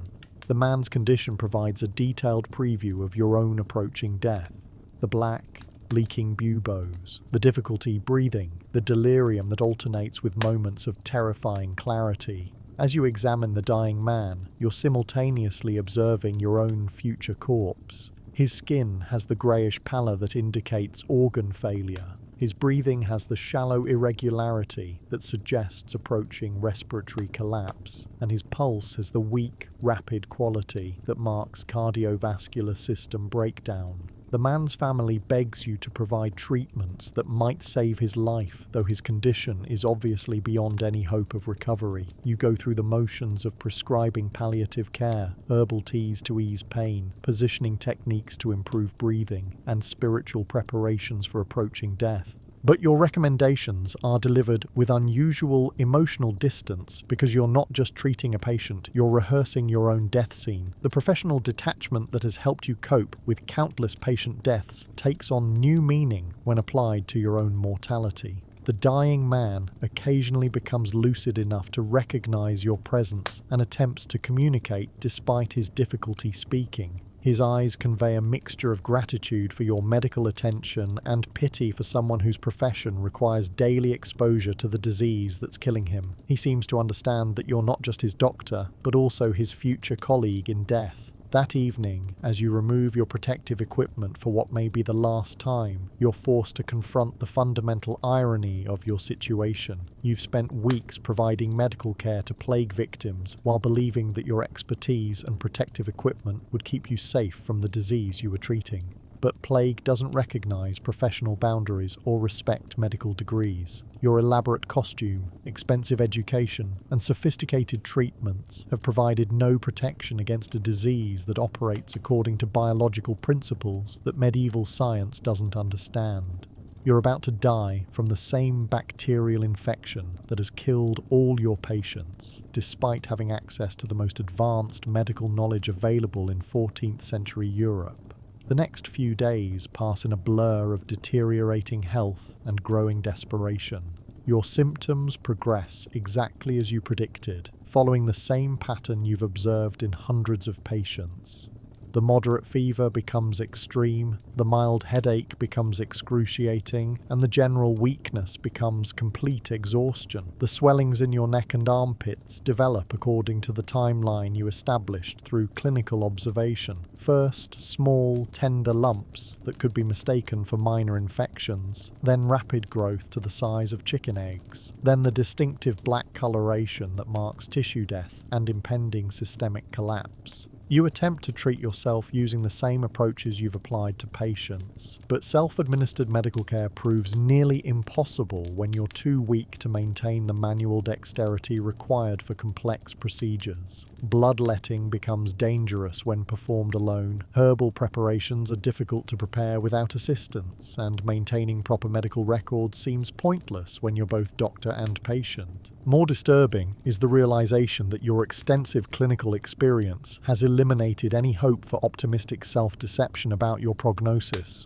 The man's condition provides a detailed preview of your own approaching death. The black, leaking buboes, the difficulty breathing, the delirium that alternates with moments of terrifying clarity. As you examine the dying man, you're simultaneously observing your own future corpse. His skin has the greyish pallor that indicates organ failure. His breathing has the shallow irregularity that suggests approaching respiratory collapse, and his pulse has the weak, rapid quality that marks cardiovascular system breakdown. The man's family begs you to provide treatments that might save his life, though his condition is obviously beyond any hope of recovery. You go through the motions of prescribing palliative care, herbal teas to ease pain, positioning techniques to improve breathing, and spiritual preparations for approaching death. But your recommendations are delivered with unusual emotional distance because you're not just treating a patient, you're rehearsing your own death scene. The professional detachment that has helped you cope with countless patient deaths takes on new meaning when applied to your own mortality. The dying man occasionally becomes lucid enough to recognize your presence and attempts to communicate despite his difficulty speaking. His eyes convey a mixture of gratitude for your medical attention and pity for someone whose profession requires daily exposure to the disease that's killing him. He seems to understand that you're not just his doctor, but also his future colleague in death. That evening, as you remove your protective equipment for what may be the last time, you're forced to confront the fundamental irony of your situation. You've spent weeks providing medical care to plague victims while believing that your expertise and protective equipment would keep you safe from the disease you were treating. But plague doesn't recognize professional boundaries or respect medical degrees. Your elaborate costume, expensive education, and sophisticated treatments have provided no protection against a disease that operates according to biological principles that medieval science doesn't understand. You're about to die from the same bacterial infection that has killed all your patients, despite having access to the most advanced medical knowledge available in 14th century Europe. The next few days pass in a blur of deteriorating health and growing desperation. Your symptoms progress exactly as you predicted, following the same pattern you've observed in hundreds of patients. The moderate fever becomes extreme, the mild headache becomes excruciating, and the general weakness becomes complete exhaustion. The swellings in your neck and armpits develop according to the timeline you established through clinical observation. First, small, tender lumps that could be mistaken for minor infections, then rapid growth to the size of chicken eggs, then the distinctive black coloration that marks tissue death and impending systemic collapse. You attempt to treat yourself using the same approaches you've applied to patients, but self-administered medical care proves nearly impossible when you're too weak to maintain the manual dexterity required for complex procedures. Bloodletting becomes dangerous when performed alone, herbal preparations are difficult to prepare without assistance, and maintaining proper medical records seems pointless when you're both doctor and patient. More disturbing is the realization that your extensive clinical experience has eliminated any hope for optimistic self-deception about your prognosis.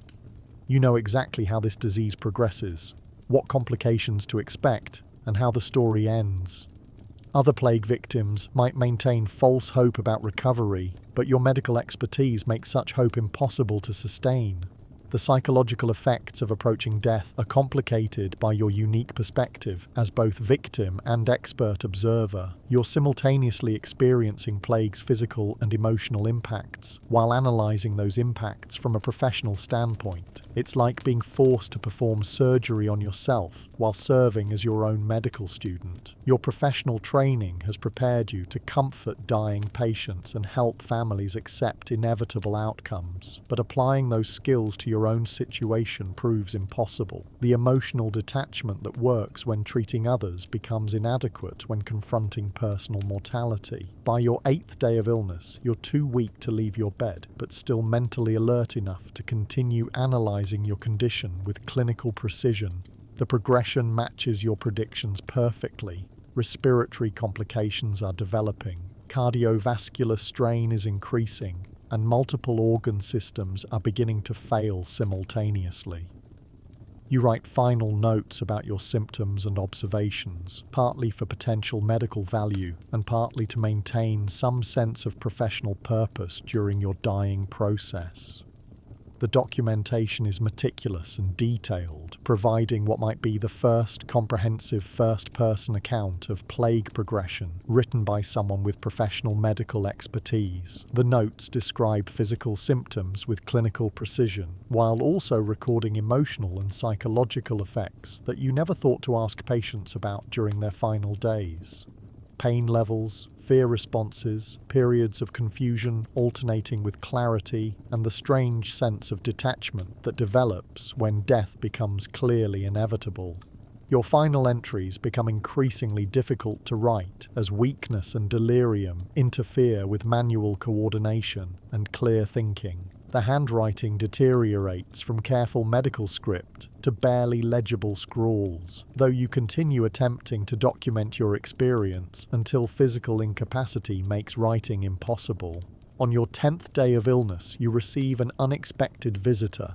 You know exactly how this disease progresses, what complications to expect, and how the story ends. Other plague victims might maintain false hope about recovery, but your medical expertise makes such hope impossible to sustain. The psychological effects of approaching death are complicated by your unique perspective as both victim and expert observer. You're simultaneously experiencing plague's physical and emotional impacts while analysing those impacts from a professional standpoint. It's like being forced to perform surgery on yourself while serving as your own medical student. Your professional training has prepared you to comfort dying patients and help families accept inevitable outcomes, but applying those skills to your own situation proves impossible. The emotional detachment that works when treating others becomes inadequate when confronting personal mortality. By your 8th day of illness, you're too weak to leave your bed, but still mentally alert enough to continue analysing your condition with clinical precision. The progression matches your predictions perfectly. Respiratory complications are developing, cardiovascular strain is increasing, and multiple organ systems are beginning to fail simultaneously. You write final notes about your symptoms and observations, partly for potential medical value and partly to maintain some sense of professional purpose during your dying process. The documentation is meticulous and detailed, providing what might be the first comprehensive first-person account of plague progression written by someone with professional medical expertise. The notes describe physical symptoms with clinical precision, while also recording emotional and psychological effects that you never thought to ask patients about during their final days. Pain levels, fear responses, periods of confusion alternating with clarity, and the strange sense of detachment that develops when death becomes clearly inevitable. Your final entries become increasingly difficult to write as weakness and delirium interfere with manual coordination and clear thinking. The handwriting deteriorates from careful medical script to barely legible scrawls, though you continue attempting to document your experience until physical incapacity makes writing impossible. On your 10th day of illness, you receive an unexpected visitor.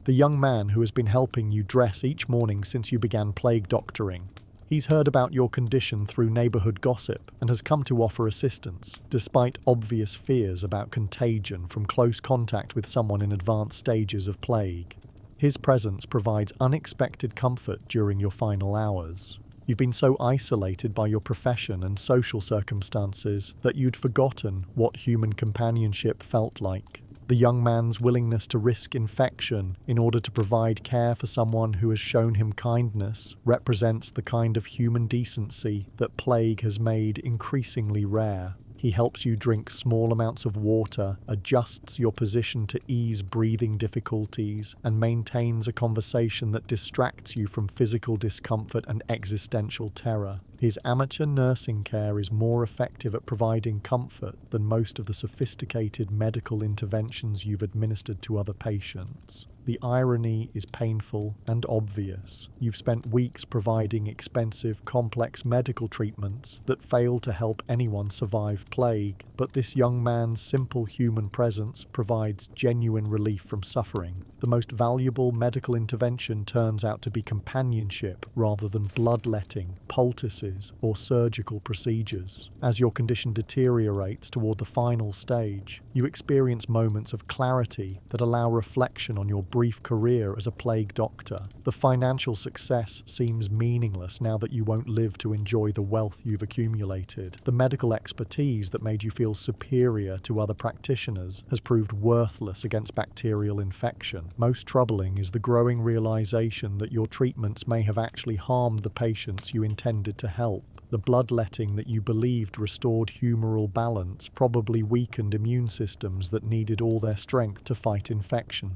The young man who has been helping you dress each morning since you began plague doctoring. He's heard about your condition through neighborhood gossip and has come to offer assistance, despite obvious fears about contagion from close contact with someone in advanced stages of plague. His presence provides unexpected comfort during your final hours. You've been so isolated by your profession and social circumstances that you'd forgotten what human companionship felt like. The young man's willingness to risk infection in order to provide care for someone who has shown him kindness represents the kind of human decency that plague has made increasingly rare. He helps you drink small amounts of water, adjusts your position to ease breathing difficulties, and maintains a conversation that distracts you from physical discomfort and existential terror. His amateur nursing care is more effective at providing comfort than most of the sophisticated medical interventions you've administered to other patients. The irony is painful and obvious. You've spent weeks providing expensive, complex medical treatments that fail to help anyone survive plague, but this young man's simple human presence provides genuine relief from suffering. The most valuable medical intervention turns out to be companionship rather than bloodletting, poultices, or surgical procedures. As your condition deteriorates toward the final stage, you experience moments of clarity that allow reflection on your brief career as a plague doctor. The financial success seems meaningless now that you won't live to enjoy the wealth you've accumulated. The medical expertise that made you feel superior to other practitioners has proved worthless against bacterial infection. Most troubling is the growing realization that your treatments may have actually harmed the patients you intended to help. The bloodletting that you believed restored humoral balance probably weakened immune systems that needed all their strength to fight infection.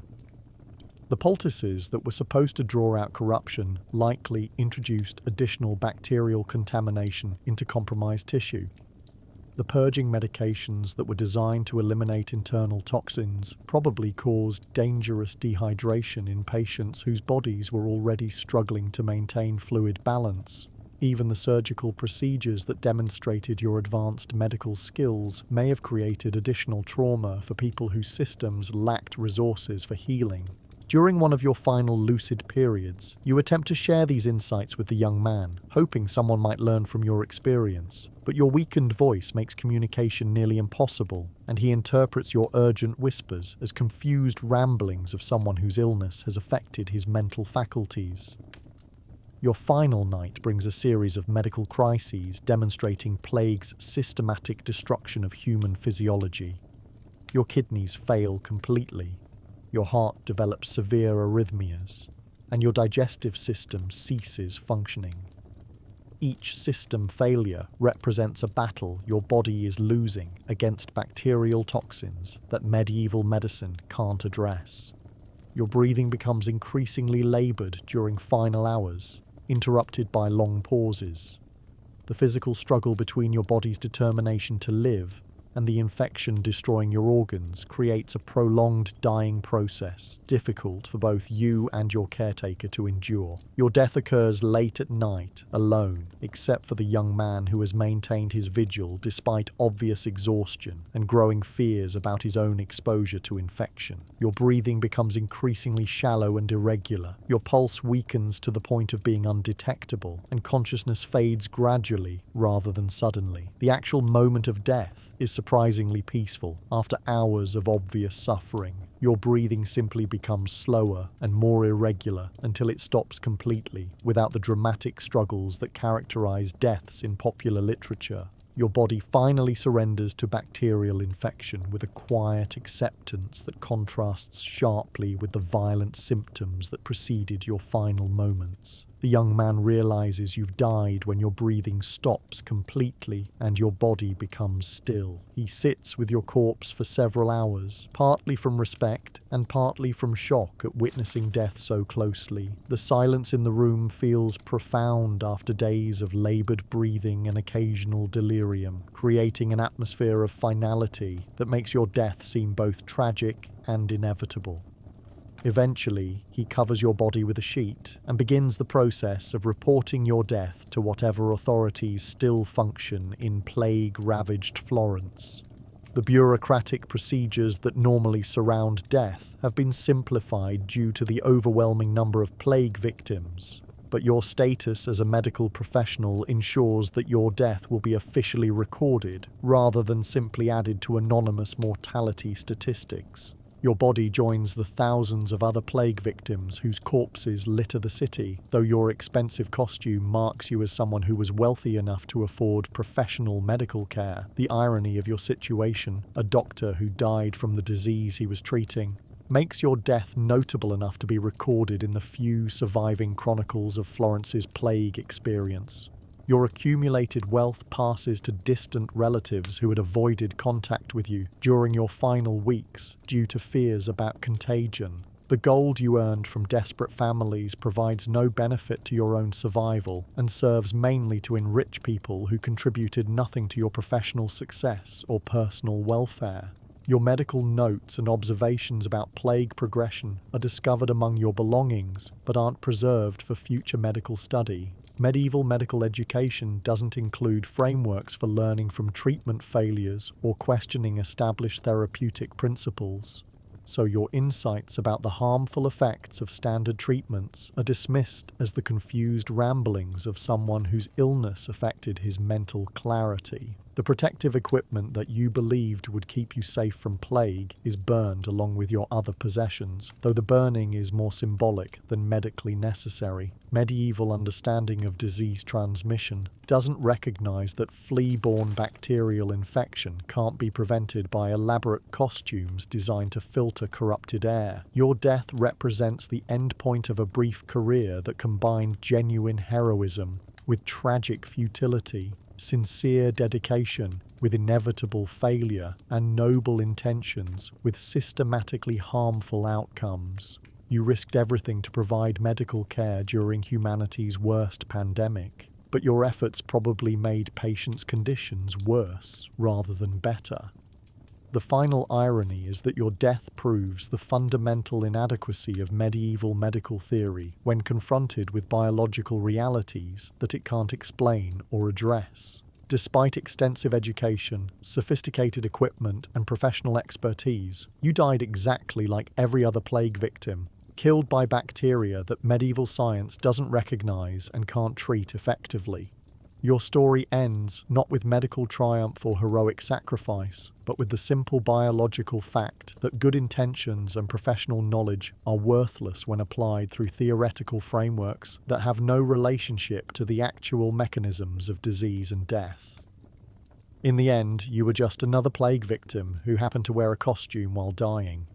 The poultices that were supposed to draw out corruption likely introduced additional bacterial contamination into compromised tissue. The purging medications that were designed to eliminate internal toxins probably caused dangerous dehydration in patients whose bodies were already struggling to maintain fluid balance. Even the surgical procedures that demonstrated your advanced medical skills may have created additional trauma for people whose systems lacked resources for healing. During one of your final lucid periods, you attempt to share these insights with the young man, hoping someone might learn from your experience. But your weakened voice makes communication nearly impossible, and he interprets your urgent whispers as confused ramblings of someone whose illness has affected his mental faculties. Your final night brings a series of medical crises demonstrating plague's systematic destruction of human physiology. Your kidneys fail completely. Your heart develops severe arrhythmias, and your digestive system ceases functioning. Each system failure represents a battle your body is losing against bacterial toxins that medieval medicine can't address. Your breathing becomes increasingly labored during final hours, interrupted by long pauses. The physical struggle between your body's determination to live and the infection destroying your organs creates a prolonged dying process, difficult for both you and your caretaker to endure. Your death occurs late at night, alone, except for the young man who has maintained his vigil despite obvious exhaustion and growing fears about his own exposure to infection. Your breathing becomes increasingly shallow and irregular. Your pulse weakens to the point of being undetectable, and consciousness fades gradually rather than suddenly. The actual moment of death is surprisingly peaceful. After hours of obvious suffering, your breathing simply becomes slower and more irregular until it stops completely, without the dramatic struggles that characterize deaths in popular literature. Your body finally surrenders to bacterial infection with a quiet acceptance that contrasts sharply with the violent symptoms that preceded your final moments. The young man realizes you've died when your breathing stops completely and your body becomes still. He sits with your corpse for several hours, partly from respect and partly from shock at witnessing death so closely. The silence in the room feels profound after days of labored breathing and occasional delirium, creating an atmosphere of finality that makes your death seem both tragic and inevitable. Eventually, he covers your body with a sheet and begins the process of reporting your death to whatever authorities still function in plague-ravaged Florence. The bureaucratic procedures that normally surround death have been simplified due to the overwhelming number of plague victims, but your status as a medical professional ensures that your death will be officially recorded rather than simply added to anonymous mortality statistics. Your body joins the thousands of other plague victims whose corpses litter the city, though your expensive costume marks you as someone who was wealthy enough to afford professional medical care. The irony of your situation, a doctor who died from the disease he was treating, makes your death notable enough to be recorded in the few surviving chronicles of Florence's plague experience. Your accumulated wealth passes to distant relatives who had avoided contact with you during your final weeks due to fears about contagion. The gold you earned from desperate families provides no benefit to your own survival and serves mainly to enrich people who contributed nothing to your professional success or personal welfare. Your medical notes and observations about plague progression are discovered among your belongings, but aren't preserved for future medical study. Medieval medical education doesn't include frameworks for learning from treatment failures or questioning established therapeutic principles. So your insights about the harmful effects of standard treatments are dismissed as the confused ramblings of someone whose illness affected his mental clarity. The protective equipment that you believed would keep you safe from plague is burned along with your other possessions, though the burning is more symbolic than medically necessary. Medieval understanding of disease transmission doesn't recognize that flea-borne bacterial infection can't be prevented by elaborate costumes designed to filter corrupted air. Your death represents the endpoint of a brief career that combined genuine heroism with tragic futility, sincere dedication with inevitable failure, and noble intentions with systematically harmful outcomes. You risked everything to provide medical care during humanity's worst pandemic, but your efforts probably made patients' conditions worse rather than better. The final irony is that your death proves the fundamental inadequacy of medieval medical theory when confronted with biological realities that it can't explain or address. Despite extensive education, sophisticated equipment, and professional expertise, you died exactly like every other plague victim, killed by bacteria that medieval science doesn't recognize and can't treat effectively. Your story ends not with medical triumph or heroic sacrifice, but with the simple biological fact that good intentions and professional knowledge are worthless when applied through theoretical frameworks that have no relationship to the actual mechanisms of disease and death. In the end, you were just another plague victim who happened to wear a costume while dying.